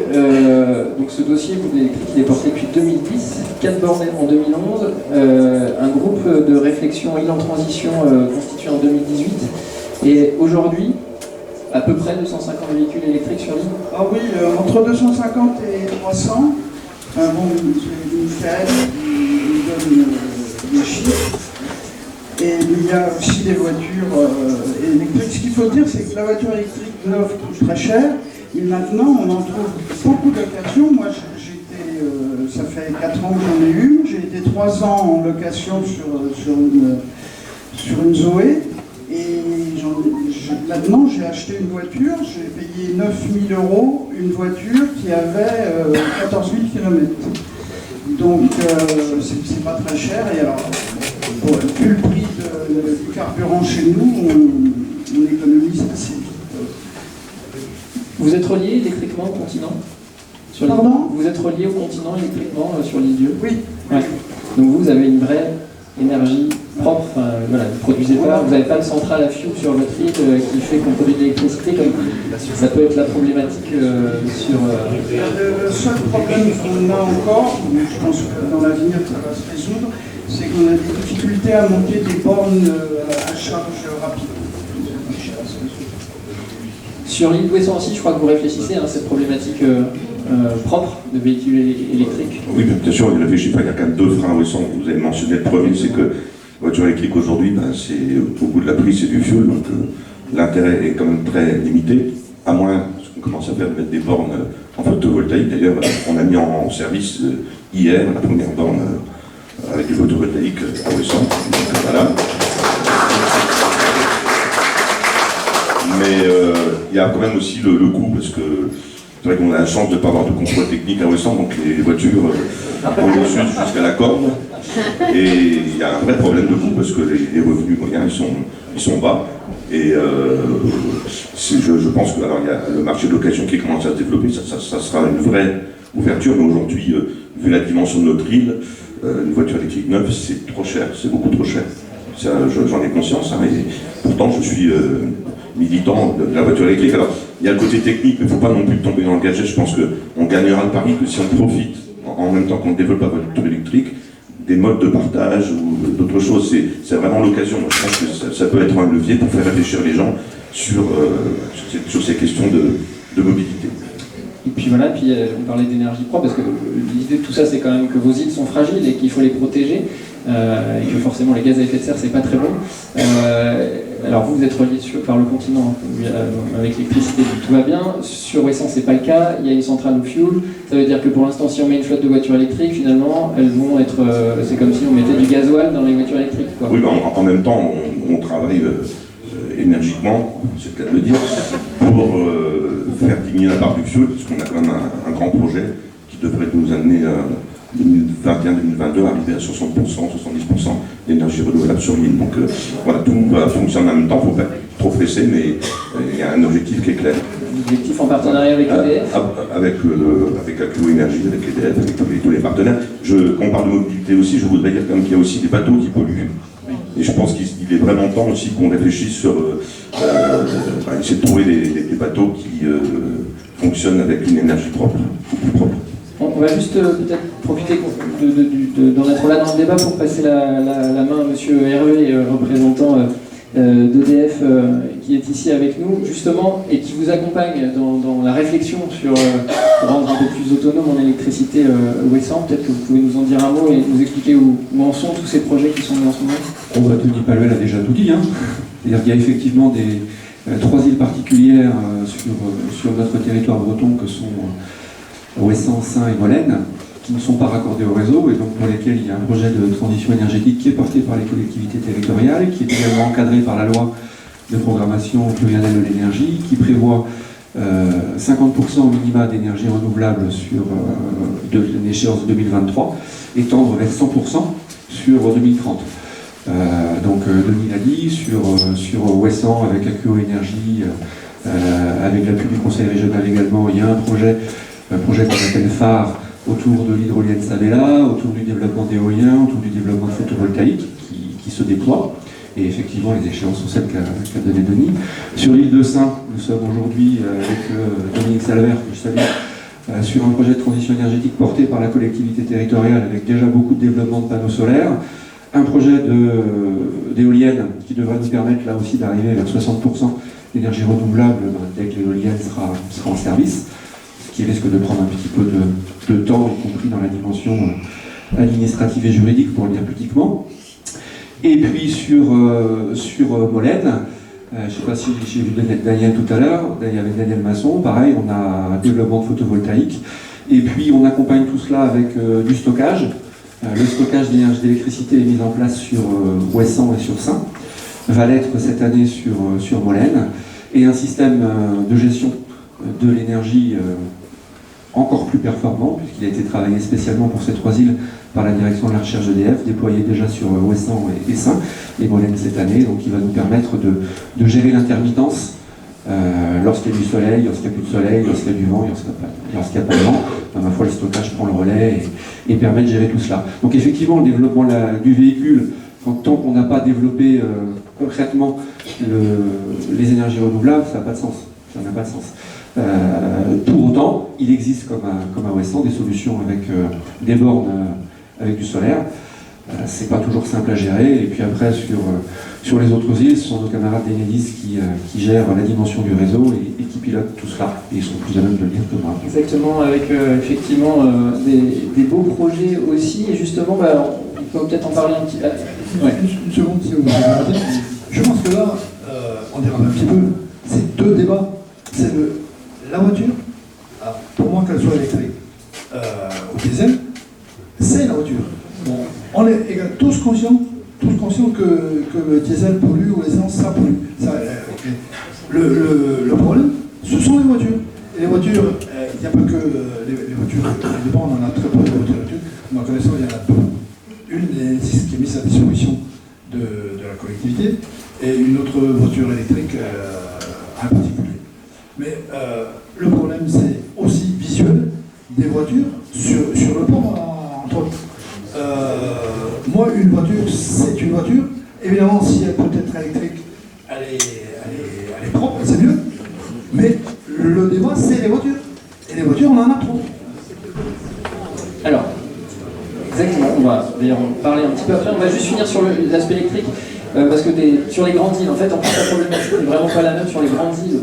donc ce dossier, vous l'électrique, il est porté depuis 2010, 4 bornes en 2011, un groupe de réflexion Île en transition constitué en 2018, et aujourd'hui, à peu près 250 véhicules électriques sur l'île. Ah oui, entre 250 et 300. Bon, Michael nous donne des chiffres. Et il y a aussi des voitures électriques. Ce qu'il faut dire, c'est que la voiture électrique neuve coûte très cher. Et maintenant, on en trouve beaucoup d'occasions. Moi, ça fait 4 ans que j'en ai une. J'ai été 3 ans en location sur une Zoé. Et maintenant, j'ai acheté une voiture. J'ai payé 9 000 €, une voiture qui avait 14 000 km. Donc, c'est pas très cher. Et alors, vu le prix du carburant chez nous, on économise assez vite. Vous êtes relié électriquement au continent sur Pardon ? Vous êtes relié au continent électriquement sur l'Île-Dieu ? Oui. Ouais. Donc vous avez une vraie énergie propre, voilà, vous ne produisez pas, vous n'avez pas de centrale à fioul sur votre île qui fait qu'on produit de l'électricité, comme ça peut être la problématique sur... Le seul problème qu'on a encore, je pense que dans l'avenir ça va se résoudre, c'est qu'on a des difficultés à monter des bornes à charge rapide. Sur l'île d'Ouessant aussi, je crois que vous réfléchissez à cette problématique propre de véhicules électriques. Oui, bien sûr, il réfléchit pas. Il y a quand même 2 freins à Ouessant. Vous avez mentionné le premier, c'est que la voiture électrique aujourd'hui, c'est au bout de la prise, c'est du fioul, donc l'intérêt est quand même très limité, à moins qu'on commence à faire mettre des bornes en photovoltaïque. D'ailleurs, on a mis en service hier la première borne avec du photovoltaïque à Ouessant. Voilà. Mais il y a quand même aussi le coût, parce que c'est vrai qu'on a la chance de ne pas avoir de contrôle technique à Ouessant, donc les voitures vont au sud jusqu'à la Corne. Et il y a un vrai problème de coût, parce que les revenus moyens ils sont bas. Et je pense que alors, il y a le marché de location qui commence à se développer, ça sera une vraie ouverture. Mais aujourd'hui, vu la dimension de notre île, une voiture électrique neuve, c'est trop cher, c'est beaucoup trop cher. J'en ai conscience, hein, et pourtant je suis militant de la voiture électrique. Alors, il y a le côté technique, mais il ne faut pas non plus tomber dans le gadget. Je pense qu'on gagnera le pari que si on profite, en même temps qu'on développe la voiture électrique, des modes de partage ou d'autres choses. C'est vraiment l'occasion. Je pense que ça peut être un levier pour faire réfléchir les gens sur ces questions de mobilité. Et puis voilà, on parlait d'énergie propre, parce que l'idée de tout ça, c'est quand même que vos îles sont fragiles et qu'il faut les protéger, et que forcément les gaz à effet de serre, c'est pas très bon. Alors vous êtes relié par le continent avec l'électricité, tout va bien. Sur Ouessant, c'est pas le cas, il y a une centrale au fioul. Ça veut dire que pour l'instant, si on met une flotte de voitures électriques, finalement, elles vont être... c'est comme si on mettait du gasoil dans les voitures électriques, quoi. Oui, en même temps, on travaille énergiquement, c'est le cas de le dire, pour faire diminuer la part du fioul, parce qu'on a quand même un grand projet qui devrait nous amener 2021-2022 arriver à 60%, 70% d'énergie renouvelable sur l'île. Donc voilà, tout fonctionne en même temps, il ne faut pas être trop pressé, mais il y a un objectif qui est clair. Objectif en partenariat avec EDF avec Akuo Énergie, avec EDF, avec tous les partenaires. Quand on parle de mobilité aussi, je voudrais dire quand même qu'il y a aussi des bateaux qui polluent. Et je pense qu'il est vraiment temps aussi qu'on réfléchisse sur essayer de trouver des bateaux qui fonctionnent avec une énergie propre, plus propre. On va juste peut-être profiter d'en être là dans le débat pour passer la main à M. Hervé, représentant d'EDF, qui est ici avec nous, justement, et qui vous accompagne dans la réflexion sur rendre un peu plus autonome en électricité Ouessant. Peut-être que vous pouvez nous en dire un mot et nous expliquer où en sont tous ces projets qui sont mis en ce moment. Tony Paluel a déjà tout dit. C'est-à-dire qu'il y a effectivement trois îles particulières sur notre territoire breton que sont Ouessant, Saint et Molène, qui ne sont pas raccordés au réseau et donc pour lesquels il y a un projet de transition énergétique qui est porté par les collectivités territoriales, qui est également encadré par la loi de programmation pluriannuelle de l'énergie, qui prévoit 50% au minima d'énergie renouvelable sur l'échéance 2023 et tendre vers 100% sur 2030. Donc Denis l'a dit, sur Ouessant avec Akuo Énergie, avec l'appui du Conseil régional également, il y a un projet qu'on appelle phare autour de l'hydrolienne Sabella, autour du développement d'éolien, autour du développement de photovoltaïque qui se déploie. Et effectivement, les échéances sont celles qu'a donné Denis. Sur l'île de Saint, nous sommes aujourd'hui avec Dominique Salvert, que je salue, sur un projet de transition énergétique porté par la collectivité territoriale avec déjà beaucoup de développement de panneaux solaires. Un projet d'éolienne qui devrait nous permettre là aussi d'arriver vers 60% d'énergie renouvelable dès que l'éolienne sera en service, ce qui risque de prendre un petit peu de temps, y compris dans la dimension administrative et juridique, pour le dire politiquement. Et puis sur Molène, je ne sais pas si j'ai vu Daniel tout à l'heure, avec Daniel Masson, pareil, on a un développement de photovoltaïque. Et puis on accompagne tout cela avec du stockage. Le stockage d'électricité est mis en place sur Ouessant et sur Saint, va l'être cette année sur Molène, et un système de gestion de l'énergie encore plus performant, puisqu'il a été travaillé spécialement pour ces trois îles par la direction de la recherche EDF, déployé déjà sur Ouessant et Saint, et Molène cette année, donc il va nous permettre de gérer l'intermittence lorsqu'il y a du soleil, lorsqu'il n'y a plus de soleil, lorsqu'il y a du vent, lorsqu'il n'y a pas de vent. À ma foi, le stockage prend le relais et permet de gérer tout cela. Donc effectivement, le développement du véhicule, tant qu'on n'a pas développé concrètement les énergies renouvelables, ça n'a pas de sens. Ça n'a pas de sens. Pour autant, il existe comme à Ouessant des solutions avec des bornes avec du solaire. C'est pas toujours simple à gérer. Et puis après, sur les autres îles, ce sont nos camarades d'Enedis qui gèrent la dimension du réseau et qui pilotent tout cela. Et ils sont plus à même de le dire que moi. Exactement, avec effectivement des beaux projets aussi. Et justement, on peut peut-être en parler un petit peu. Ouais. Une seconde, si vous me permettez. Je pense que là, on dérape un petit peu. C'est deux débats. C'est la voiture, pour moi qu'elle soit électrique ou diesel, c'est la voiture. Bon, on est tous conscients que le diesel pollue ou l'essence, ça pollue. Le problème, ce sont les voitures. Et les voitures, il n'y a pas que les voitures. Évidemment, on en a très peu de voitures électriques. Ma connaissance, il y en a deux. Une qui est mise à disposition de la collectivité et une autre voiture électrique en particulier. Mais le problème, c'est aussi visuel des voitures sur le pont, entre autres. Moi, une voiture, c'est une voiture. Évidemment, si elle peut être électrique, elle est propre, c'est mieux. Mais le débat, c'est les voitures. Et les voitures, on en a trop. Alors, exactement, on va d'ailleurs en parler un petit peu après. On va juste finir sur l'aspect électrique. Parce que sur les grandes îles, en fait, en plus la problématique n'est vraiment pas la même sur les grandes îles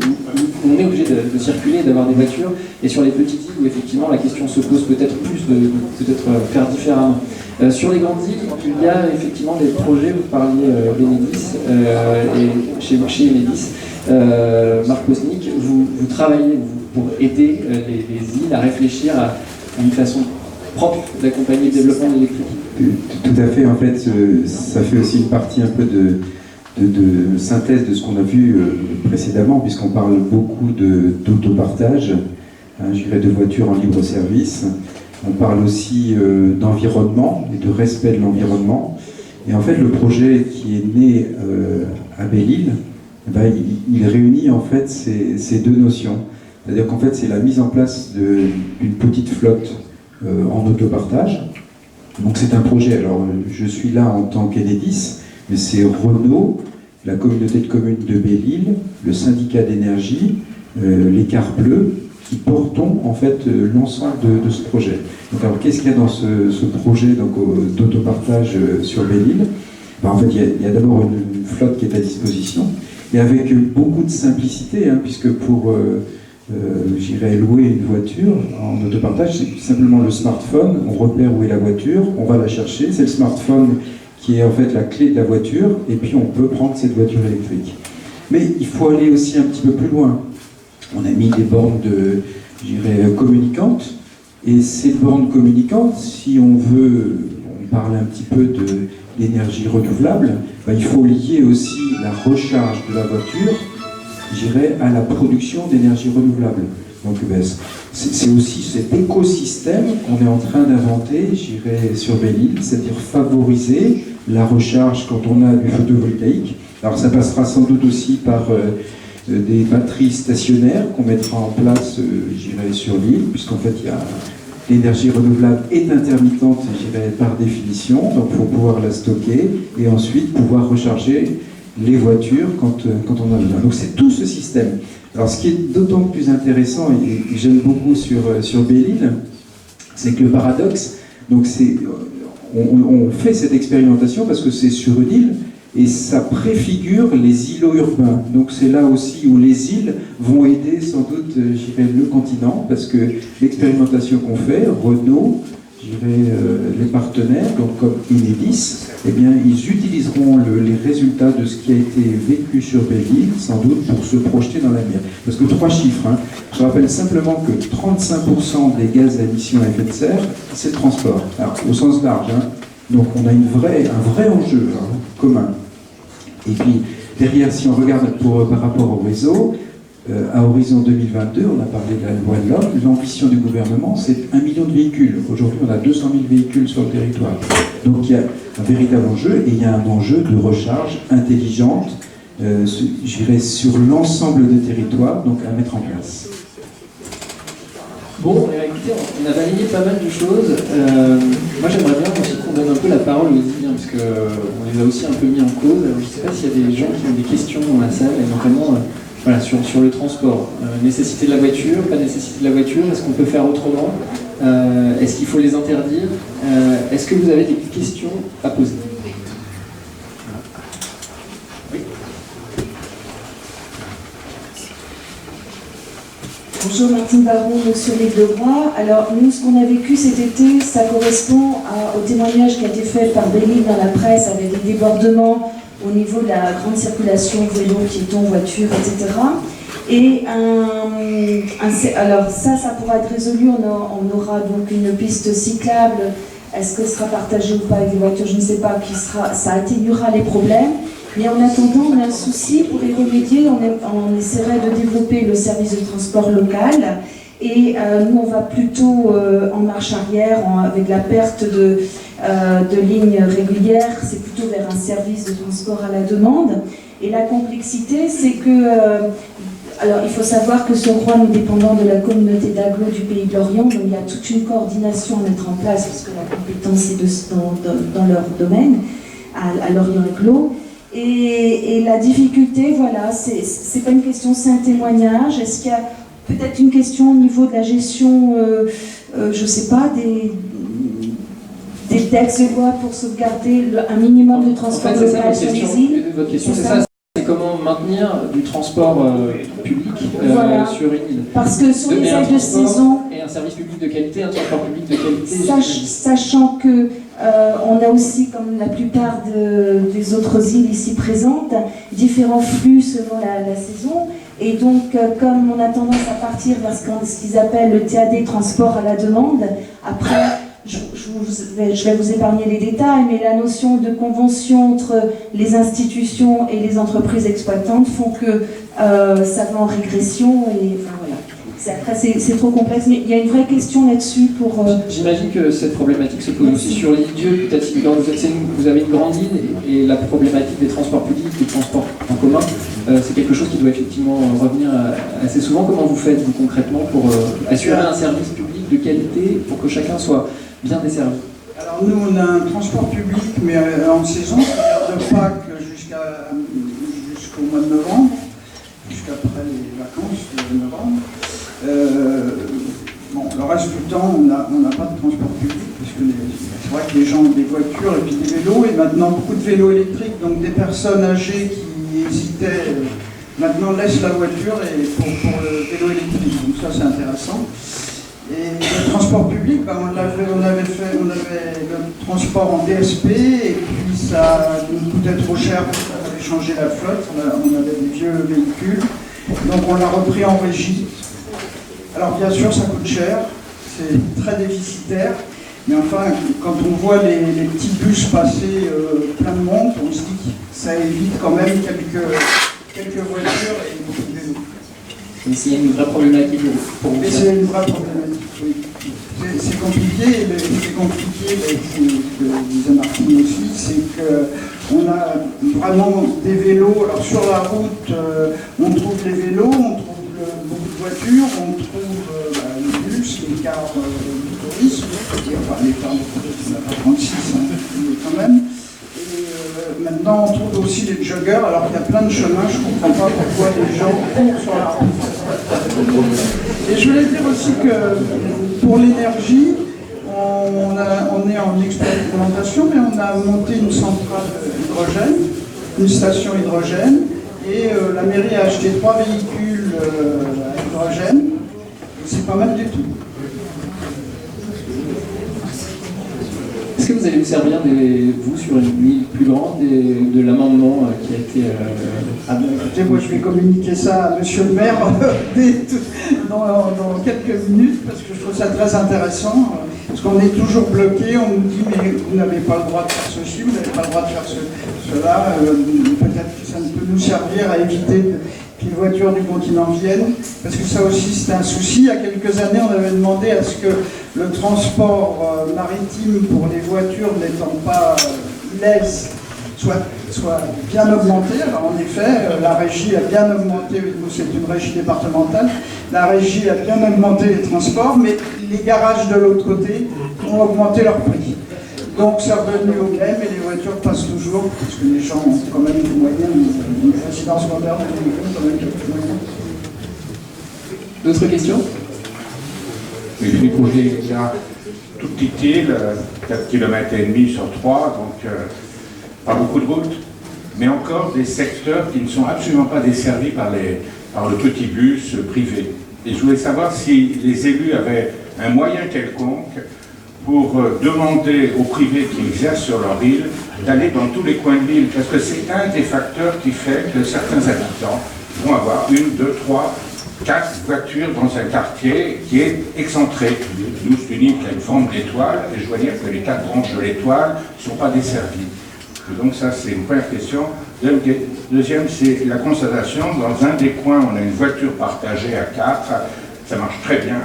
où on est obligé de circuler, d'avoir des voitures, et sur les petites îles où effectivement la question se pose peut-être plus de faire différemment. Sur les grandes îles, il y a effectivement des projets, vous parliez d'Enedis, et chez Enedis, Marc Posnick, vous travaillez pour aider les îles à réfléchir à une façon propre d'accompagner le développement de l'électrique. Tout à fait, en fait, ça fait aussi une partie un peu de synthèse de ce qu'on a vu précédemment, puisqu'on parle beaucoup d'autopartage, je dirais de voitures en libre service, on parle aussi d'environnement et de respect de l'environnement. Et en fait, le projet qui est né à Belle-Île, il réunit en fait ces deux notions. C'est-à-dire qu'en fait, c'est la mise en place d'une petite flotte en autopartage. Donc c'est un projet, alors je suis là en tant qu'Enedis, mais c'est Renault, la communauté de communes de Belle-Île, le syndicat d'énergie, les Cars Bleus, qui portons en fait l'ensemble de ce projet. Donc alors qu'est-ce qu'il y a dans ce projet d'autopartage sur Belle-Île? En fait, il y a d'abord une flotte qui est à disposition, et avec beaucoup de simplicité, puisque pour j'irais louer une voiture en autopartage, c'est simplement le smartphone, on repère où est la voiture, on va la chercher, c'est le smartphone qui est en fait la clé de la voiture, et puis on peut prendre cette voiture électrique. Mais il faut aller aussi un petit peu plus loin. On a mis des bornes communicantes, et ces bornes communicantes, si on parle un petit peu d'énergie renouvelable, il faut lier aussi la recharge de la voiture, à la production d'énergie renouvelable. Donc c'est aussi cet écosystème qu'on est en train d'inventer, sur Belle-Île, c'est-à-dire favoriser la recharge quand on a du photovoltaïque. Alors ça passera sans doute aussi par des batteries stationnaires qu'on mettra en place, sur l'île, puisqu'en fait l'énergie renouvelable est intermittente, par définition, donc il faut pouvoir la stocker et ensuite pouvoir recharger les voitures quand on a besoin. Donc c'est tout ce système. Alors ce qui est d'autant plus intéressant et que j'aime beaucoup sur Belle-Île, c'est que le paradoxe, donc on fait cette expérimentation parce que c'est sur une île et ça préfigure les îlots urbains. Donc c'est là aussi où les îles vont aider sans doute, le continent, parce que l'expérimentation qu'on fait, Renault, les partenaires, donc comme Enedis, eh bien, ils utiliseront les résultats de ce qui a été vécu sur Belle-Île, sans doute, pour se projeter dans l'avenir. Parce que 3 chiffres, je rappelle simplement que 35% des gaz à émissions à effet de serre, c'est le transport, alors, au sens large. Donc on a un vrai enjeu commun. Et puis, derrière, si on regarde par rapport au réseau, à horizon 2022, on a parlé de la loi de l'homme, l'ambition du gouvernement, c'est 1 million de véhicules. Aujourd'hui, on a 200 000 véhicules sur le territoire. Donc il y a un véritable enjeu, et il y a un enjeu de recharge intelligente, sur l'ensemble des territoires, donc à mettre en place. Bon, écoutez, on a balayé pas mal de choses. Moi, j'aimerais bien aussi qu'on donne un peu la parole aux étudiants, parce qu'on les a aussi un peu mis en cause. Alors, je ne sais pas s'il y a des gens qui ont des questions dans la salle, et notamment sur le transport. Nécessité de la voiture, pas nécessité de la voiture, est-ce qu'on peut faire autrement? Est-ce qu'il faut les interdire? Est-ce que vous avez des questions à poser? Bonjour, Martine Baron, sur l'île de Groix. Alors nous, ce qu'on a vécu cet été, ça correspond au témoignage qui a été fait par Belle-Île dans la presse avec des débordements au niveau de la grande circulation, vélo, piétons, voitures, etc. Et alors ça pourra être résolu, on aura donc une piste cyclable. Est-ce que ce sera partagé ou pas avec des voitures, je ne sais pas, ça atténuera les problèmes. Mais en attendant, on a un souci pour y remédier, on essaierait de développer le service de transport local. Et nous, on va plutôt en marche arrière, avec la perte de lignes régulières, c'est plutôt vers un service de transport à la demande. Et la complexité, c'est que... alors, il faut savoir que sur Groix, nous dépendons de la communauté d'agglo du Pays de Lorient, donc il y a toute une coordination à mettre en place, parce que la compétence est dans leur domaine, à Lorient Agglo. Et la difficulté, voilà, c'est pas une question, c'est un témoignage. Est-ce qu'il y a peut-être une question au niveau de la gestion, je sais pas, des textes de loi pour sauvegarder un minimum de transport local sur les îles? Votre question, c'est ça, c'est comment maintenir du transport public sur une île. Parce que sur les ailes de saison... Et un service public de qualité, un transport public de qualité. Sachant que on a aussi, comme la plupart des autres îles ici présentes, différents flux selon la saison. Et donc, comme on a tendance à partir vers ce qu'ils appellent le TAD, transport à la demande, après, je vais vous épargner les détails, mais la notion de convention entre les institutions et les entreprises exploitantes font que ça va en régression. Et enfin, voilà. Après, c'est trop complexe, mais il y a une vraie question là-dessus pour... J'imagine que cette problématique se pose aussi sur l'île Dieu. Peut-être si vous avez une grande île et la problématique des transports publics, des transports en commun, c'est quelque chose qui doit effectivement revenir assez souvent. Comment vous faites, vous, concrètement, pour assurer un service public de qualité pour que chacun soit bien desservi? Alors nous, on a un transport public, mais en saison, c'est-à-dire de Pâques jusqu'au mois de novembre, jusqu'après les vacances de novembre. Bon, le reste du temps, on n'a pas de transport public, parce que c'est vrai que les gens ont des voitures et puis des vélos, et maintenant beaucoup de vélos électriques, donc des personnes âgées qui hésitaient, maintenant laissent la voiture et pour le vélo électrique, donc ça c'est intéressant. Et le transport public, ben, on avait le transport en DSP, et puis ça nous coûtait trop cher parce qu'on avait changé la flotte, on avait des vieux véhicules, donc on l'a repris en régie. Alors bien sûr ça coûte cher, c'est très déficitaire, mais enfin quand on voit les petits bus passer plein de monde, on se dit que ça évite quand même quelques voitures et beaucoup de vélos. Mais s'il y a une vraie problématique pour vous. Mais c'est une vraie problématique, oui. C'est compliqué, mais ce que disait Martine aussi, c'est qu'on a vraiment des vélos. Alors sur la route, on trouve les vélos, on trouve beaucoup de voitures, on trouve les bus, les cars de tourisme, enfin les cars de tourisme, on n'a pas 36, mais quand même. Maintenant, on trouve aussi les joggers, alors qu'il y a plein de chemins, je ne comprends pas pourquoi les gens courent sur la route. Et je voulais dire aussi que pour l'énergie, on est en expérimentation, mais on a monté une centrale hydrogène, une station hydrogène, et la mairie a acheté 3 véhicules à hydrogène, et c'est pas mal du tout. Est-ce que vous allez vous servir, vous, sur une île plus grande, de l'amendement qui a été... Écoutez, moi je vais communiquer ça à monsieur le maire dans quelques minutes, parce que je trouve ça très intéressant, parce qu'on est toujours bloqué, on nous dit mais vous n'avez pas le droit de faire ceci, vous n'avez pas le droit de faire cela, peut-être que ça ne peut nous servir à éviter que les voitures du continent viennent, parce que ça aussi c'est un souci. Il y a quelques années, on avait demandé à ce que le transport maritime pour les voitures n'étant pas lèse soit bien augmenté. Alors en effet, la régie a bien augmenté, nous c'est une régie départementale, la régie a bien augmenté les transports, mais les garages de l'autre côté ont augmenté leur prix. Donc c'est revenu au même et les voitures passent toujours, parce que les gens ont quand même des moyens, une résidence moderne, quand même quelques moyens. D'autres questions? Oui, je découvrais déjà toute petite île, 4,5 km sur 3, donc pas beaucoup de routes, mais encore des secteurs qui ne sont absolument pas desservis par le petit bus privé. Et je voulais savoir si les élus avaient un moyen quelconque pour demander aux privés qui exercent sur leur île d'aller dans tous les coins de l'île, parce que c'est un des facteurs qui fait que certains habitants vont avoir 1, 2, 3, 4 voitures dans un quartier qui est excentré. Nous, c'est une île qui a une forme d'étoile, et je dois dire que les 4 branches de l'étoile ne sont pas desservies. Et donc ça, c'est une première question. Deuxième, c'est la constatation. Dans un des coins, on a une voiture partagée à 4, ça marche très bien,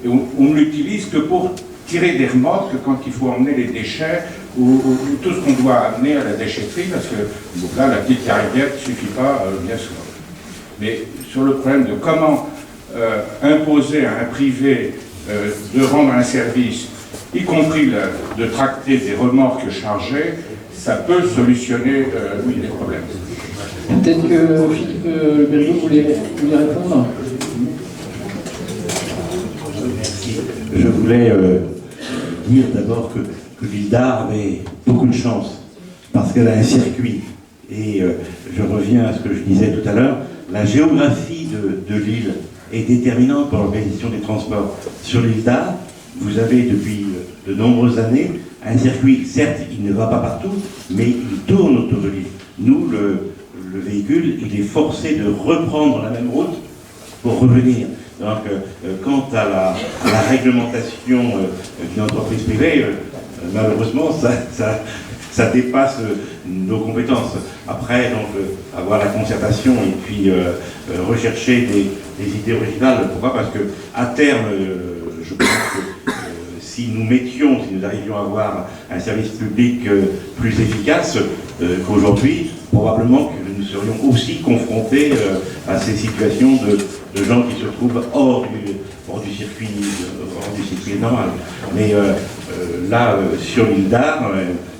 et on ne l'utilise que pour tirer des remorques quand il faut emmener les déchets ou tout ce qu'on doit amener à la déchetterie, parce que là, la petite carrière ne suffit pas, bien souvent. Mais sur le problème de comment imposer à un privé de rendre un service, y compris de tracter des remorques chargées, ça peut solutionner les problèmes. Peut-être que Philippe Berriot voulait répondre. Je voulais dire d'abord que l'île d'Arles avait beaucoup de chance, parce qu'elle a un circuit. Et je reviens à ce que je disais tout à l'heure, la géographie de l'île est déterminante pour l'organisation des transports. Sur l'île d'Arles, vous avez depuis de nombreuses années un circuit, certes il ne va pas partout, mais il tourne autour de l'île. Nous, le véhicule, il est forcé de reprendre la même route pour revenir. Donc, quant à la réglementation d'une entreprise privée, malheureusement, ça dépasse nos compétences. Après, donc, avoir la concertation et puis rechercher des idées originales. Pourquoi? Parce que à terme, je pense que si nous arrivions à avoir un service public plus efficace qu'aujourd'hui, probablement que nous serions aussi confrontés à ces situations de gens qui se trouvent hors du circuit normal. Mais là, sur l'île d'Ar,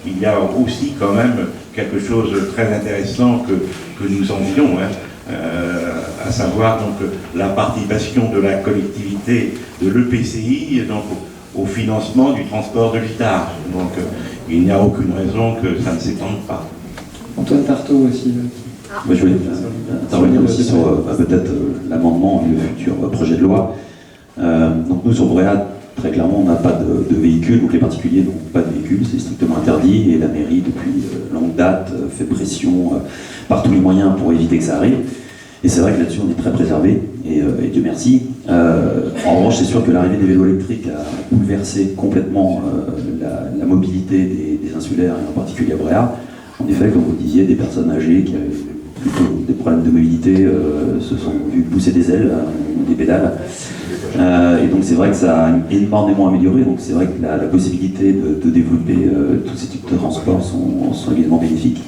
il y a aussi quand même quelque chose de très intéressant que nous envions, à savoir donc la participation de la collectivité, de l'EPCI, donc au financement du transport de l'ITAR. Donc il n'y a aucune raison que ça ne s'étende pas. Antoine Tarteau aussi. Moi, je voulais intervenir aussi sur peut-être l'amendement et le futur projet de loi. Donc nous, sur Bréa, très clairement, on n'a pas de véhicule, donc les particuliers n'ont pas de véhicule, c'est strictement interdit, et la mairie, depuis longue date, fait pression par tous les moyens pour éviter que ça arrive. Et c'est vrai que là-dessus, on est très préservé, et Dieu merci. En revanche, c'est sûr que l'arrivée des vélos électriques a bouleversé complètement la mobilité des insulaires, et en particulier à Bréa. En effet, comme vous disiez, des personnes âgées qui avaient plutôt des problèmes de mobilité se sont vues pousser des ailes, des pédales. Et donc c'est vrai que ça a énormément amélioré, donc c'est vrai que la possibilité de développer tous ces types de transports sont évidemment bénéfiques.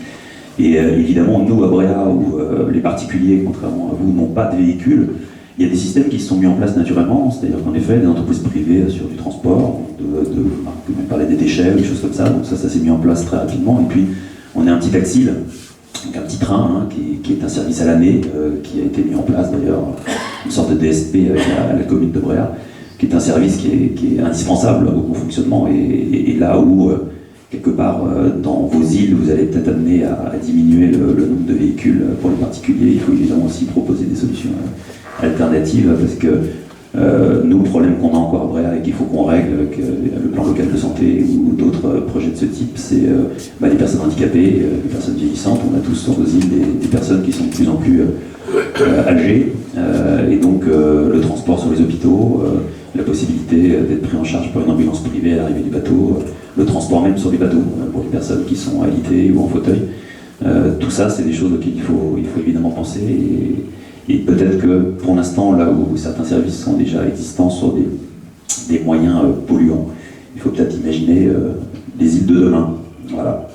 Et évidemment, nous à Bréa, où les particuliers, contrairement à vous, n'ont pas de véhicules, il y a des systèmes qui se sont mis en place naturellement, c'est-à-dire qu'en effet, des entreprises privées sur du transport, on parlait des déchets, des choses comme ça, donc ça s'est mis en place très rapidement. Et puis, on a un petit taxi, donc un petit train, qui est un service à l'année, qui a été mis en place d'ailleurs, une sorte de DSP avec la commune de Bréa, qui est un service qui est indispensable au bon fonctionnement, et là où, quelque part, dans vos îles, vous allez peut-être amener à diminuer le nombre de véhicules pour les particuliers, il faut évidemment aussi proposer des solutions alternatives, parce que nous, le problème qu'on a encore à Bréa et qu'il faut qu'on règle avec le plan local de santé ou d'autres projets de ce type, c'est les personnes handicapées, les personnes vieillissantes. On a tous sur nos îles des personnes qui sont de plus en plus âgées, et donc le transport sur les hôpitaux, la possibilité d'être pris en charge par une ambulance privée à l'arrivée du bateau, le transport même sur les bateaux pour les personnes qui sont alitées ou en fauteuil. Tout ça, c'est des choses auxquelles il faut évidemment penser. Et peut-être que pour l'instant, là où certains services sont déjà existants sur des moyens polluants, il faut peut-être imaginer les îles de demain. Voilà.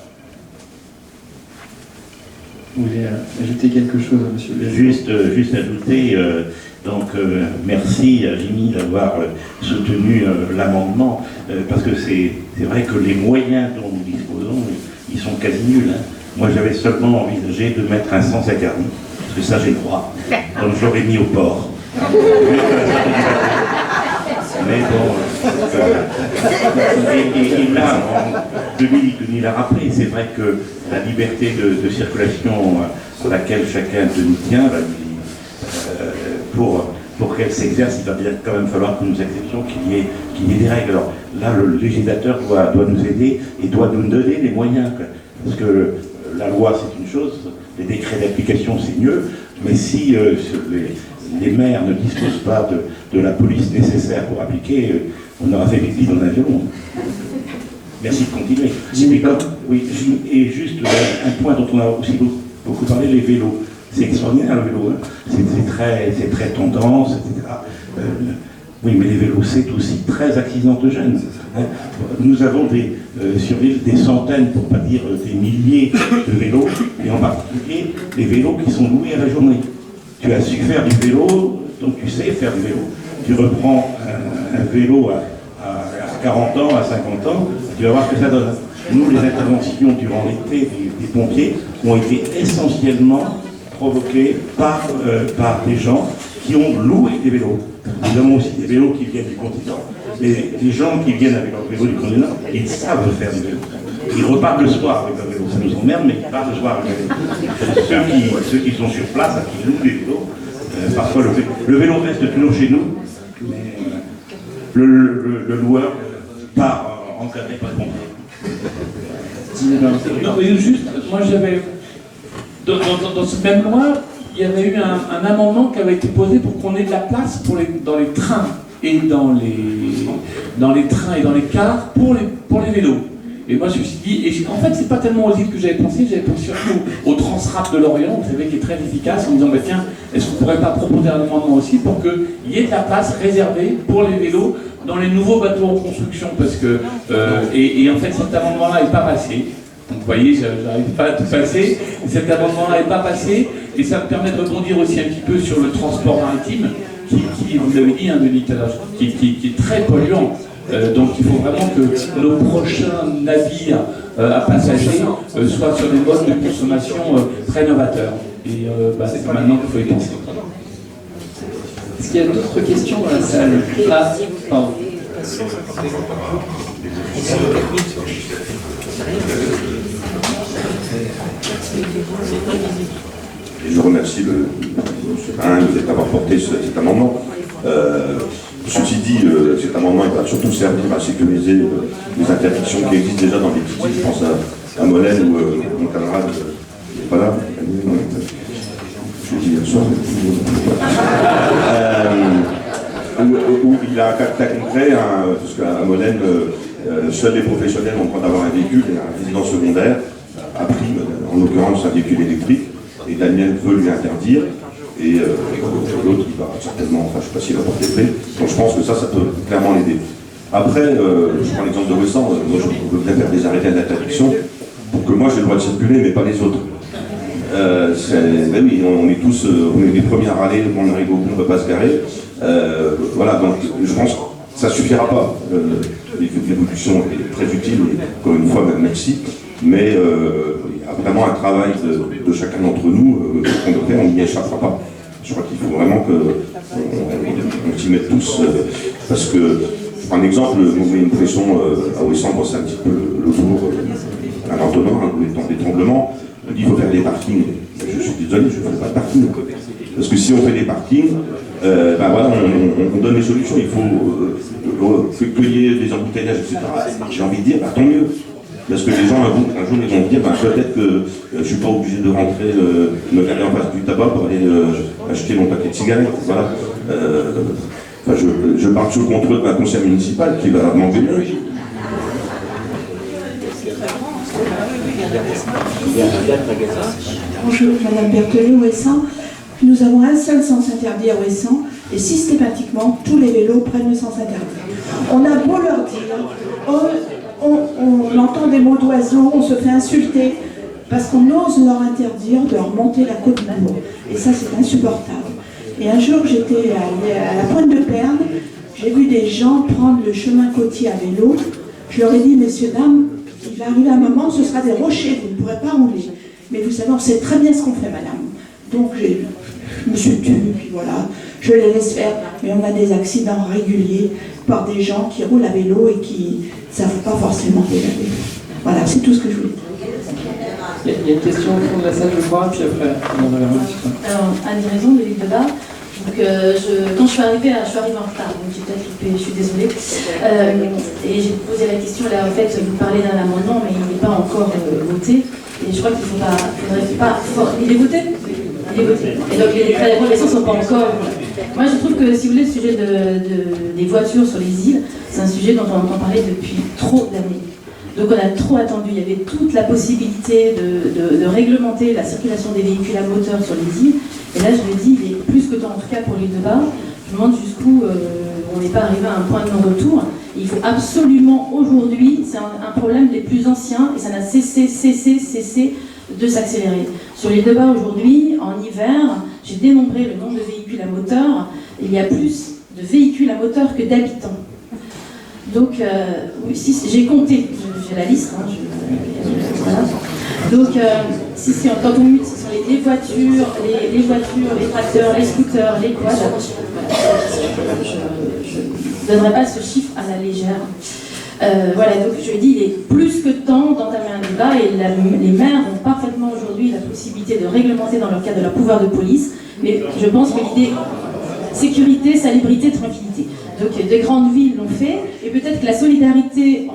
Vous voulez ajouter quelque chose, monsieur Bézard? Juste ajouter, merci à Jimmy d'avoir soutenu l'amendement, parce que c'est vrai que les moyens dont nous disposons, ils sont quasi nuls. Moi, j'avais seulement envisagé de mettre un sens interdit, parce que ça, j'ai le droit. Donc, je l'aurais mis au port. Mais bon, et là, Denis l'a rappelé, c'est vrai que la liberté de circulation à laquelle chacun de nous tient, pour qu'elle s'exerce, il va bien quand même falloir que nous acceptions qu'il y ait des règles. Alors là, le législateur doit nous aider et doit nous donner les moyens. Parce que la loi, c'est une chose, les décrets d'application, c'est mieux, mais si les maires ne disposent pas de la police nécessaire pour appliquer, on aura fait pipi dans un violon. Merci de continuer. Oui, et juste un point dont on a aussi beaucoup parlé, les vélos. C'est extraordinaire le vélo, c'est très tendance, etc. Oui, mais les vélos, c'est aussi très accidentogène. Nous avons sur l'île des centaines, pour ne pas dire des milliers de vélos, et en particulier des vélos qui sont loués à la journée. Tu as su faire du vélo, donc tu sais faire du vélo. Tu reprends un vélo à 40 ans, à 50 ans, tu vas voir ce que ça donne. Nous, les interventions durant l'été des pompiers ont été essentiellement provoquées par des gens qui ont loué des vélos. Nous avons aussi des vélos qui viennent du continent. Mais les gens qui viennent avec leur vélo du continent, ils savent faire du vélo. Ils repartent le soir avec leur vélo. Ça nous emmerde, mais ils partent le soir avec le vélo. Ceux qui sont sur place, qui louent des vélos, parfois le vélo reste toujours chez nous, mais le loueur part encadré par le pompier. Oui, juste, moi j'avais, dans cette même loi, il y avait eu un amendement qui avait été posé pour qu'on ait de la place dans les trains et dans les trains et dans les cars pour les vélos. Et moi, je me suis dit, en fait, c'est pas tellement aux îles que j'avais pensé surtout au Transrap de Lorient, vous savez, qui est très efficace, en me disant, bah, tiens, est-ce qu'on pourrait pas proposer un amendement aussi pour qu'il y ait de la place réservée pour les vélos dans les nouveaux bateaux en construction, parce que, et en fait, cet amendement-là n'est pas passé. Donc vous voyez, je n'arrive pas à tout passer. Cet amendement-là n'est pas passé, et ça me permet de rebondir aussi un petit peu sur le transport maritime, qui vous l'avez dit, Denis, tout à l'heure, qui est très polluant. Donc il faut vraiment que nos prochains navires à passagers soient sur des modes de consommation très novateurs. Et c'est maintenant qu'il faut y penser. Est-ce qu'il y a d'autres questions dans la salle? Ah, pardon. Et je remercie d'avoir porté cet amendement. Ceci dit, cet amendement va surtout servir à sécuriser les interdictions qui existent déjà dans les petites îles. Je pense à Molène où mon camarade n'est pas là. Je l'ai dit hier soir. Où il a un cas concret, parce qu'à Molène, seuls les professionnels ont le droit d'avoir un véhicule et un résident secondaire, à prime, en l'occurrence un véhicule électrique, et Daniel veut lui interdire, et l'autre il va certainement, enfin je ne sais pas s'il va porter prêt, donc je pense que ça peut clairement l'aider. Après, je prends l'exemple de Wesson, moi je veux bien faire des arrêtés d'interdiction, pour que moi j'ai le droit de circuler, mais pas les autres. Ben oui, on est tous, on est les premiers à râler, quand on arrive au bout, on ne peut pas se garer. Voilà, donc je pense que ça ne suffira pas. L'évolution est très utile, et encore une fois, même merci. Mais il y a vraiment un travail de chacun d'entre nous qu'on doit faire, on n'y échappera pas. Je crois qu'il faut vraiment qu'on s'y mette tous, parce que, par exemple, on met une pression à Ouessant, c'est un petit peu le jour, un entonnoir, des tremblements, on dit qu'il faut faire des parkings. Je suis désolé, je ne fais pas de parking. Parce que si on fait des parkings, voilà, on donne des solutions. Il faut qu'il y ait des embouteillages, etc. J'ai envie de dire, tant mieux. Parce que les gens, un jour, ils vont dire, peut-être que je ne suis pas obligé de rentrer, me garer en face du tabac pour aller acheter mon paquet de cigarettes. Voilà. Je parle sous le contrôle d'un conseil municipal qui va m'enlever le. Bonjour, Madame Berthelot, Ouessant. Nous avons un seul sens interdit à Ouessant et systématiquement tous les vélos prennent le sens interdit. On a beau leur dire, on entend des mots d'oiseaux, on se fait insulter parce qu'on ose leur interdire de remonter la côte du Bourg. Et ça, c'est insupportable. Et un jour, j'étais à la pointe de Perne, j'ai vu des gens prendre le chemin côtier à vélo. Je leur ai dit, messieurs, dames, il va arriver un moment où ce sera des rochers, vous ne pourrez pas rouler. Mais vous savez, on sait très bien ce qu'on fait, madame. Donc, je me suis tue, puis voilà, je les laisse faire. Mais on a des accidents réguliers par des gens qui roulent à vélo et qui ne savent pas forcément pédaler. Voilà, c'est tout ce que je voulais dire. Il y a une question au fond de la salle, je crois, puis après, on va la rediscuter. Alors, Anne Raison de l'île de Bar. Donc, quand je suis arrivée en retard, donc j'ai peut-être loupé, je suis désolée. Et j'ai posé la question, là, en fait, vous parlez d'un amendement, mais il n'est pas encore voté. Et je crois qu'il ne faudrait pas. Il est voté? Il est voté. Et donc, les décrets d'approbation ne sont pas encore. Moi, je trouve que, si vous voulez, le sujet des voitures sur les îles, c'est un sujet dont on entend parler depuis trop d'années. Donc on a trop attendu, il y avait toute la possibilité de réglementer la circulation des véhicules à moteur sur les îles. Et là, je le dis, il est plus que temps, en tout cas pour l'île de Bar. Je me demande jusqu'où on n'est pas arrivé à un point de non-retour. Il faut absolument, aujourd'hui, c'est un problème des plus anciens, et ça n'a cessé de s'accélérer. Sur l'île de Bar, aujourd'hui, en hiver, j'ai dénombré le nombre de véhicules à moteur. Il y a plus de véhicules à moteur que d'habitants. Donc, oui, si, j'ai compté, j'ai la liste. Hein, voilà. Donc, quand on mute, ce sont les voitures, les tracteurs, les scooters, les quads. Je ne donnerai pas ce chiffre à la légère. Voilà, donc je dis, il est plus que temps d'entamer un débat et les maires ont parfaitement aujourd'hui la possibilité de réglementer dans le cadre de leur pouvoir de police. Mais je pense que l'idée, sécurité, salubrité, tranquillité. Donc des grandes villes l'ont fait, et peut-être que la solidarité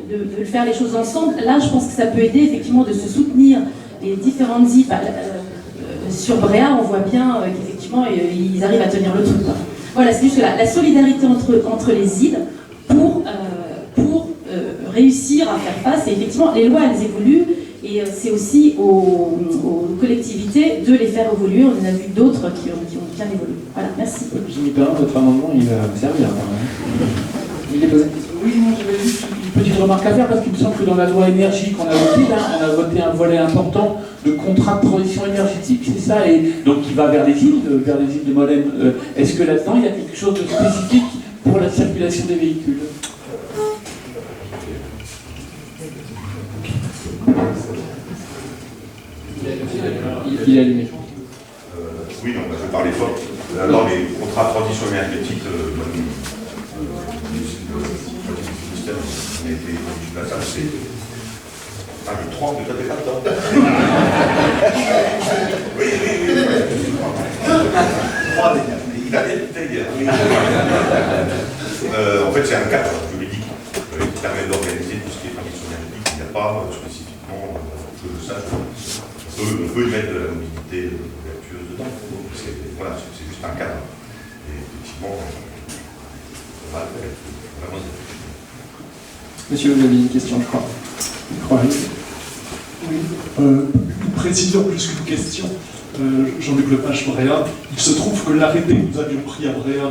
de faire les choses ensemble, là je pense que ça peut aider effectivement de se soutenir les différentes îles. Sur Bréa, on voit bien qu'effectivement ils arrivent à tenir le truc. Voilà, c'est juste que la solidarité entre les îles pour réussir à faire face. Et effectivement, les lois, elles évoluent. Et c'est aussi aux collectivités de les faire évoluer. On en a vu d'autres qui ont bien évolué. Voilà, merci. Jimmy Perrin, votre amendement, il va me servir. Il est posé. Oui, moi j'avais juste une petite remarque à faire parce qu'il me semble que dans la loi énergie qu'on a votée, là, on a voté un volet important de contrat de transition énergétique, c'est ça, et donc qui va vers les îles de Molène. Est-ce que là-dedans il y a quelque chose de spécifique pour la circulation des véhicules? Il est allumé. Oui, donc, je vais parler fort. Alors, les contrats de transition énergétique, on a été la salle, c'est. Ah, le 3, mais toi, t'es pas dedans. Oui. 3, il a été hier. En fait, c'est un cadre juridique qui permet d'organiser tout ce qui est transition énergétique. Il n'y a pas spécifiquement, que je sache, on peut y mettre de la mobilité vertueuse dedans. Voilà, c'est juste un cadre. Et effectivement, on va le faire. Vraiment. Monsieur, vous avez une question, je crois. Oui, une précision plus qu'une question. Jean-Luc Lepage, Bréa. Il se trouve que l'arrêté que nous avions pris à Bréa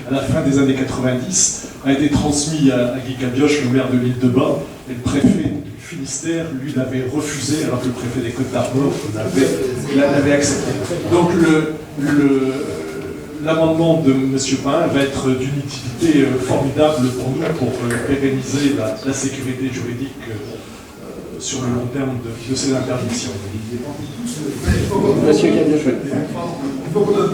à la fin des années 90 a été transmis à Guy Cabioche, le maire de l'île de Bas, et le préfet du Finistère, lui, l'avait refusé, alors que le préfet des Côtes d'Armor l'avait accepté. Donc l'amendement de M. Pain va être d'une utilité formidable pour nous, pour pérenniser la sécurité juridique sur le long terme de ces interdictions. Monsieur Cabioche, oui. Il faut qu'on donne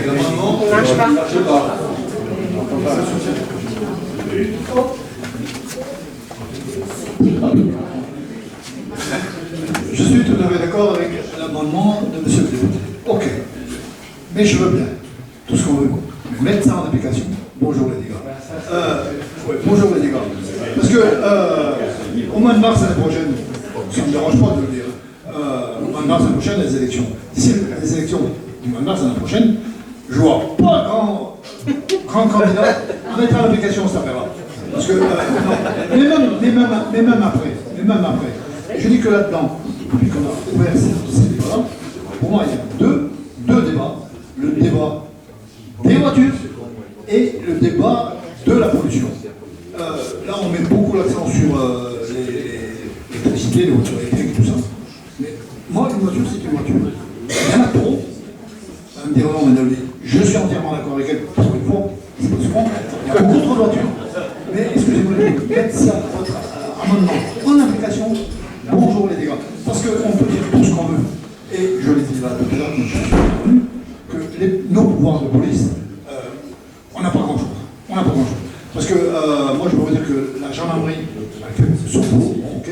l'amendement. On marche pas. Je suis tout à fait d'accord avec l'amendement de M. le député. Ok. Mais je veux bien. Tout ce qu'on veut. Mais mettre ça en application. Bonjour les dégâts. Bonjour les dégâts. Parce que au mois de mars l'année prochaine, ça ne me dérange pas de le dire. Au mois de mars l'année prochaine, les élections. D'ici les élections du mois de mars l'année prochaine, je vois pas grand candidat à mettre en application cette affaire-là. Parce que, non. Mais même après. Je dis que là-dedans, depuis qu'on a ouvert ces débats-là, pour moi, il y a deux débats. Le débat des voitures et le débat de la pollution. Là, on met beaucoup l'accent sur l'électricité, les voitures électriques et tout ça. Mais moi, une voiture, c'est une voiture. Il y en a trop. Elle me dit, non, je suis entièrement d'accord avec elle. Pour une fois, c'est pas souvent. Il y a beaucoup trop de voitures. Mais excusez-moi, mettez ça, votre amendement en application. Bonjour les dégâts. Parce qu'on peut dire tout ce qu'on veut. Et je l'ai dit là tout à l'heure, je suis revenu, que nos pouvoirs de police, on n'a pas grand-chose. Parce que moi, je peux vous dire que la gendarmerie, elle fait son boulot, ok.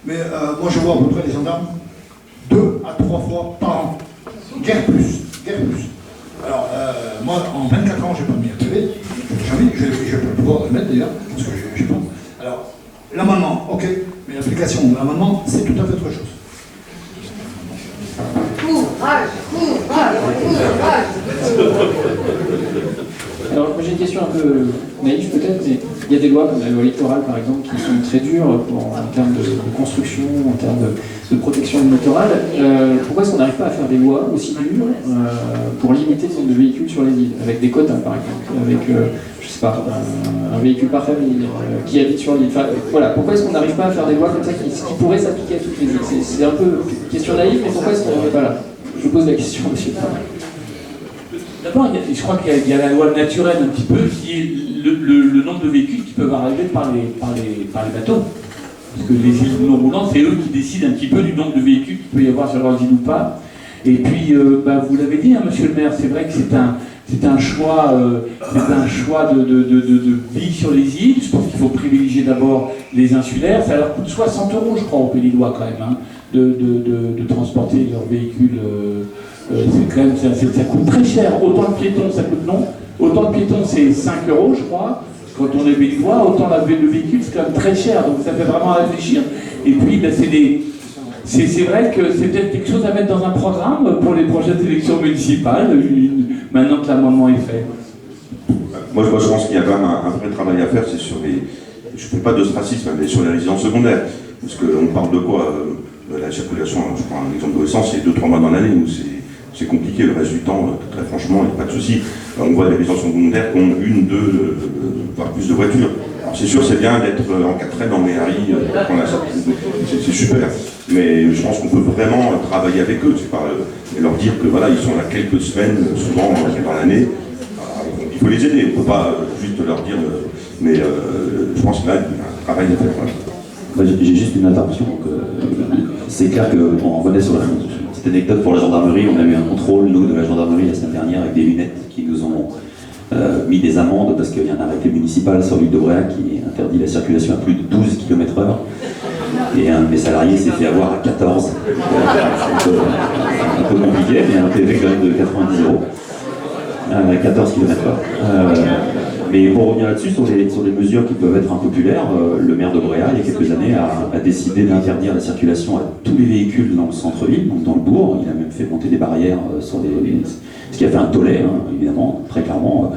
Mais moi, je vois à peu près les gendarmes 2 à 3 fois par an. Guère plus. Alors, moi, en 24 ans, je n'ai pas mis à télé. Je peux le pouvoir le mettre d'ailleurs, parce que je sais pas. Alors, l'amendement, ok, mais l'application de l'amendement, c'est tout à fait autre chose. Courage. Alors, moi j'ai une question un peu naïve peut-être, mais il y a des lois comme la loi littorale par exemple qui sont très dures en termes de construction, en termes de protection du littoral. Pourquoi est-ce qu'on n'arrive pas à faire des lois aussi dures pour limiter le nombre de véhicules sur les îles, avec des quotas par exemple, avec, je sais pas, un véhicule par famille qui habite sur l'île. Enfin, voilà, pourquoi est-ce qu'on n'arrive pas à faire des lois comme ça qui pourraient s'appliquer à toutes les îles? C'est un peu une question naïve, mais pourquoi est-ce qu'on n'en est pas là? Je vous pose la question, monsieur. D'abord, je crois qu'il y a la loi naturelle un petit peu, qui est le nombre de véhicules qui peuvent arriver par les bateaux. Parce que les îles non roulantes, c'est eux qui décident un petit peu du nombre de véhicules qu'il peut y avoir sur leurs îles ou pas. Et puis, vous l'avez dit, hein, monsieur le maire, c'est vrai que c'est un choix de vie sur les îles. Je pense qu'il faut privilégier d'abord les insulaires. Ça leur coûte 60 € je crois, aux Pays-Lois quand même, hein, de transporter leurs véhicules. C'est quand même, ça coûte très cher. Autant le piéton, ça coûte non. Autant le piéton, c'est 5 € je crois. Quand on est Pays-Lois, autant le véhicule, c'est quand même très cher. Donc ça fait vraiment réfléchir. Et puis, c'est vrai que c'est peut-être quelque chose à mettre dans un programme pour les prochaines élections municipales, maintenant que l'amendement est fait. Moi, je pense qu'il y a quand même un vrai travail à faire, c'est sur je ne fais pas d'ostracisme, mais sur les résidences secondaires. Parce qu'on parle de quoi la circulation, je prends un exemple de l'essence, c'est 2-3 mois dans l'année où c'est compliqué. Le reste du temps, très franchement, il n'y a pas de souci. On voit des résidences secondaires qui ont 1, 2, voire plus de voitures. Alors c'est sûr, c'est bien d'être encadré dans mes RI, c'est super. Mais je pense qu'on peut vraiment travailler avec eux, et leur dire que voilà, ils sont là quelques semaines, souvent dans l'année. Il faut les aider, on ne peut pas juste leur dire, mais je pense qu'il y a un travail à faire. Voilà. J'ai juste une intervention. C'est clair qu'on revenait sur la petite anecdote pour la gendarmerie. On a eu un contrôle, nous, de la gendarmerie la semaine dernière avec des lunettes qui nous ont mis des amendes parce qu'il y a un arrêté municipal sur l'île de Bréhat qui interdit la circulation à plus de 12 km/h. Et un de mes salariés s'est fait avoir à 14. Un peu compliqué, mais un PV quand même de 90 €. 14 km/h. Mais pour revenir là-dessus, sur des mesures qui peuvent être impopulaires, le maire de Bréhat, il y a quelques années, a décidé d'interdire la circulation à tous les véhicules dans le centre-ville, donc dans le bourg. Il a même fait monter des barrières sur ce qui a fait un tollé, hein, évidemment, très clairement.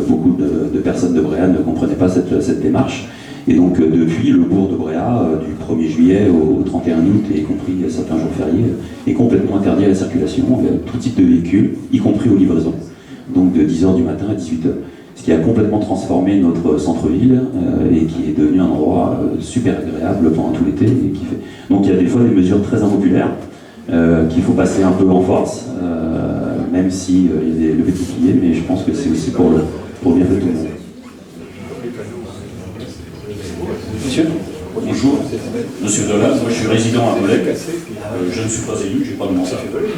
Beaucoup de personnes de Bréhat ne comprenaient pas cette démarche. Et donc depuis, le bourg de Bréhat, du 1er juillet au 31 août, et y compris certains jours fériés, est complètement interdit à la circulation, tout type de véhicules, y compris aux livraisons. Donc de 10h du matin à 18h. Ce qui a complètement transformé notre centre-ville et qui est devenu un endroit super agréable pendant tout l'été. Donc il y a des fois des mesures très impopulaires qu'il faut passer un peu en force, même si il y a des levées de boucliers, mais je pense que c'est aussi pour le bienfait de tout le monde. Monsieur ? Bonjour, Monsieur Dolan, moi je suis résident à Molèque, je ne suis pas élu, je n'ai pas demandé.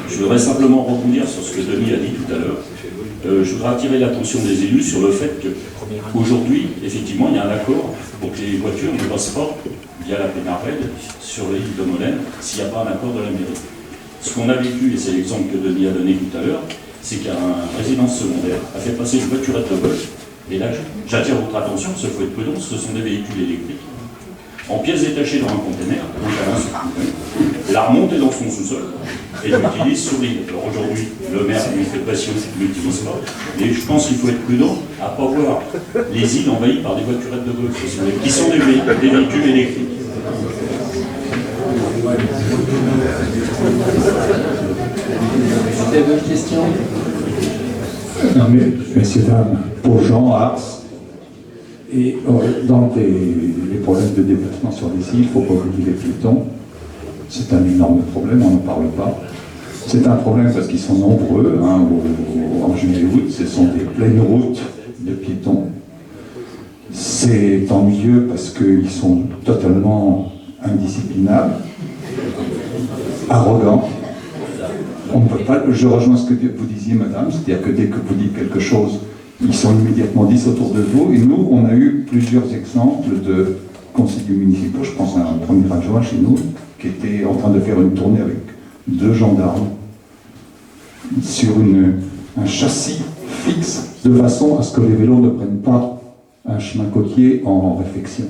Je voudrais simplement rebondir sur ce que Denis a dit tout à l'heure. Je voudrais attirer l'attention des élus sur le fait qu'aujourd'hui, effectivement, il y a un accord pour que les voitures ne passent pas via la Pénarvelle sur l'île de Molène s'il n'y a pas un accord de la mairie. Ce qu'on a vécu, et c'est l'exemple que Denis a donné tout à l'heure, c'est qu'un résidence secondaire a fait passer une voiturette de golf. Et là, j'attire votre attention, parce qu'il faut être prudent, ce sont des véhicules électriques, en pièces détachées dans un conteneur, la remonter dans son sous-sol et l'utilise sur l'île. Alors aujourd'hui, le maire lui fait pression, il ne l'utilise pas, mais je pense qu'il faut être prudent à ne pas voir les îles envahies par des voiturettes de golf, qui sont des véhicules électriques. Vous avez d'autres questions ? Non mais, messieurs, dames, pour Jean Ars, et dans les problèmes de déplacement sur les îles, il ne faut pas oublier les piétons. C'est un énorme problème, on n'en parle pas. C'est un problème parce qu'ils sont nombreux, hein, en juillet et août, ce sont des pleines routes de piétons. C'est ennuyeux parce qu'ils sont totalement indisciplinables, arrogants. On ne peut pas, je rejoins ce que vous disiez, madame, c'est-à-dire que dès que vous dites quelque chose, ils sont immédiatement 10 autour de vous. Et nous, on a eu plusieurs exemples de conseillers municipaux. Je pense à un premier adjoint chez nous qui était en train de faire une tournée avec 2 gendarmes sur un châssis fixe, de façon à ce que les vélos ne prennent pas un chemin côtier en réflexion.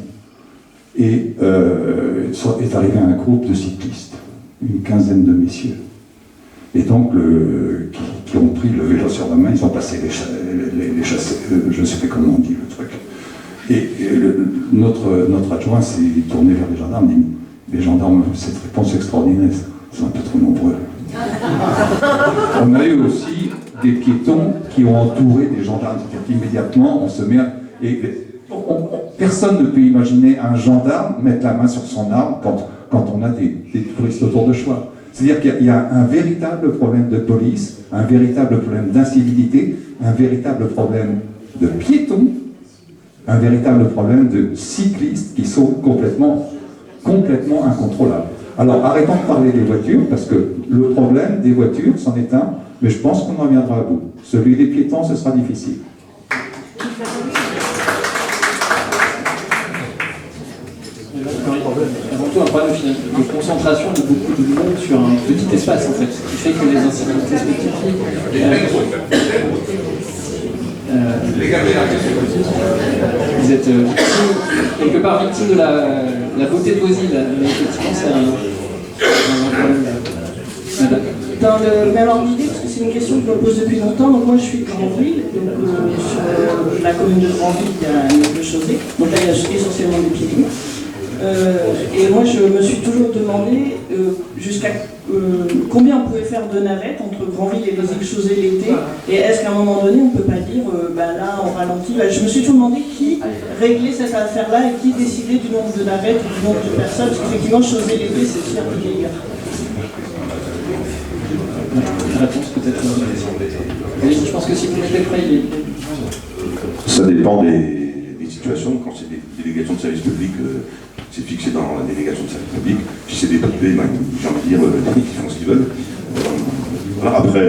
Et est arrivé un groupe de cyclistes, une quinzaine de messieurs. Et donc, qui ont pris le vélo sur la main, ils ont passé les chassés, je ne sais pas comment on dit le truc. Et notre adjoint s'est tourné vers les gendarmes, dit « Les gendarmes, cette réponse extraordinaire, ils sont un peu trop nombreux. » On a eu aussi des piétons qui ont entouré des gendarmes, c'est-à-dire qu'immédiatement, on se met à... personne ne peut imaginer un gendarme mettre la main sur son arme quand on a des touristes autour de soi. C'est-à-dire qu'il y a un véritable problème de police, un véritable problème d'incivilité, un véritable problème de piétons, un véritable problème de cyclistes qui sont complètement incontrôlables. Alors arrêtons de parler des voitures, parce que le problème des voitures, c'en est un, mais je pense qu'on en viendra à bout. Celui des piétons, ce sera difficile. Avant tout, un problème de concentration de beaucoup de monde sur un petit espace, en fait, ce qui fait que les incivilités se multiplient. Vous êtes quelque part victime de la beauté de vos îles, mais effectivement, c'est un problème. Dans le même ordre d'idée, parce que c'est une question que je me pose depuis longtemps. Donc moi je suis de Granville, donc sur la commune de Granville, il y a le Chausey. Donc là il y a essentiellement des piétons. Et moi je me suis toujours demandé jusqu'à combien on pouvait faire de navettes entre Granville et les îles Chausey l'été. Et est-ce qu'à un moment donné on ne peut pas dire là on ralentit. Je me suis toujours demandé qui réglait cette affaire-là et qui décidait du nombre de navettes ou du nombre de personnes. Parce qu'effectivement Chausey l'été c'est aussi un peu délire. Une réponse peut-être. Je pense que si vous mettez prêt, il est. Ça dépend des situations. Quand c'est des délégations de service public, c'est fixé dans la délégation de service public. Si c'est des privés, j'ai envie de dire, ils font ce qu'ils veulent. Voilà. Après,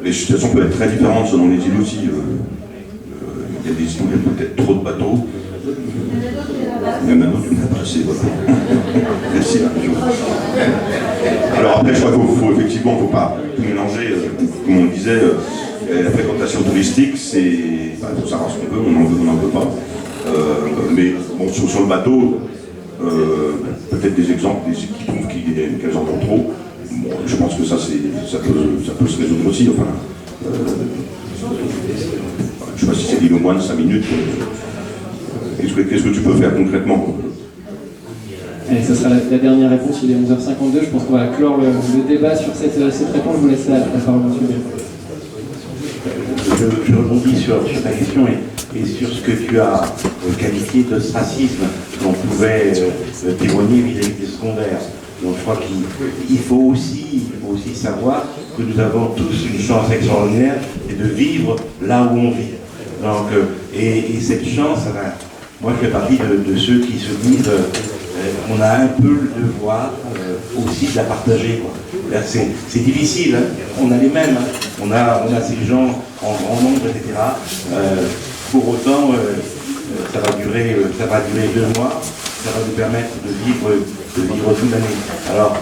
les situations peuvent être très différentes selon les îles aussi. Il y a des îles où il y a peut-être trop de bateaux. Il y en a d'autres qui n'ont pas assez. Voilà. Merci. Alors après, je crois qu'il faut effectivement, faut pas mélanger, comme on le disait, la fréquentation touristique, il faut savoir ce qu'on veut, on n'en veut pas. Mais bon, sur le bateau, peut-être des exemples, des équipes qui trouvent qu'elles en font trop. Bon, je pense que ça peut se résoudre aussi. Enfin, je ne sais pas si c'est dit au moins de 5 minutes. Qu'est-ce que tu peux faire concrètement? Allez, ce sera la dernière réponse, il est 11h52, je pense qu'on va clore le débat sur cette réponse, je vous laisse la parole, monsieur. Je rebondis sur ta question et sur ce que tu as qualifié d'ostracisme qu'on pouvait témoigner vis-à-vis des secondaires. Donc je crois qu'il faut aussi savoir que nous avons tous une chance extraordinaire et de vivre là où on vit. Donc, et cette chance, moi je fais partie de ceux qui se disent on a un peu le devoir aussi de la partager. C'est difficile, hein. On a les mêmes, hein. On a ces gens en grand nombre, etc. Pour autant, ça va durer 2 mois, ça va nous permettre de vivre toute l'année. Alors,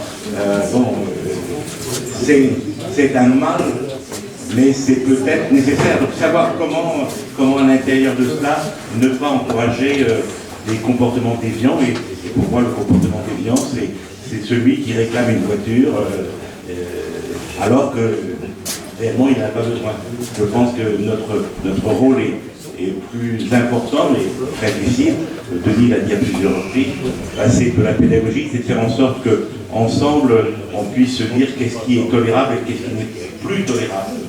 c'est un mal, mais c'est peut-être nécessaire de savoir comment à l'intérieur de cela ne pas encourager des comportements déviants. Et pour moi, le comportement déviant, c'est celui qui réclame une voiture alors que réellement il n'en a pas besoin. Je pense que notre rôle est plus important, mais très difficile. Denis l'a dit à plusieurs reprises, c'est de la pédagogie, c'est de faire en sorte qu'ensemble on puisse se dire qu'est-ce qui est tolérable et qu'est-ce qui n'est plus tolérable.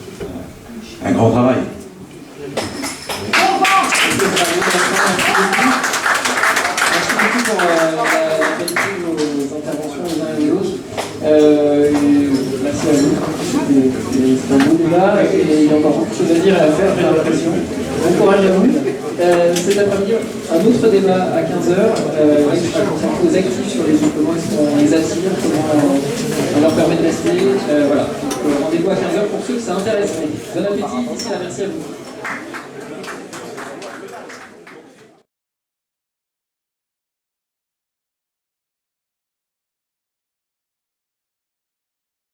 Un grand travail. Pour la qualité de vos interventions les uns et les autres. Merci à vous. C'est un bon débat et il y a encore beaucoup de choses à dire et à faire, j'ai l'impression. Bon courage à vous. Cet après-midi, un autre débat à 15h qui sera consacré aux actifs sur les îles. Comment est-ce qu'on les attire, comment on leur permet de rester. Voilà. Rendez-vous à 15h pour ceux que ça intéresse. Bon appétit, d'ici là, merci à vous.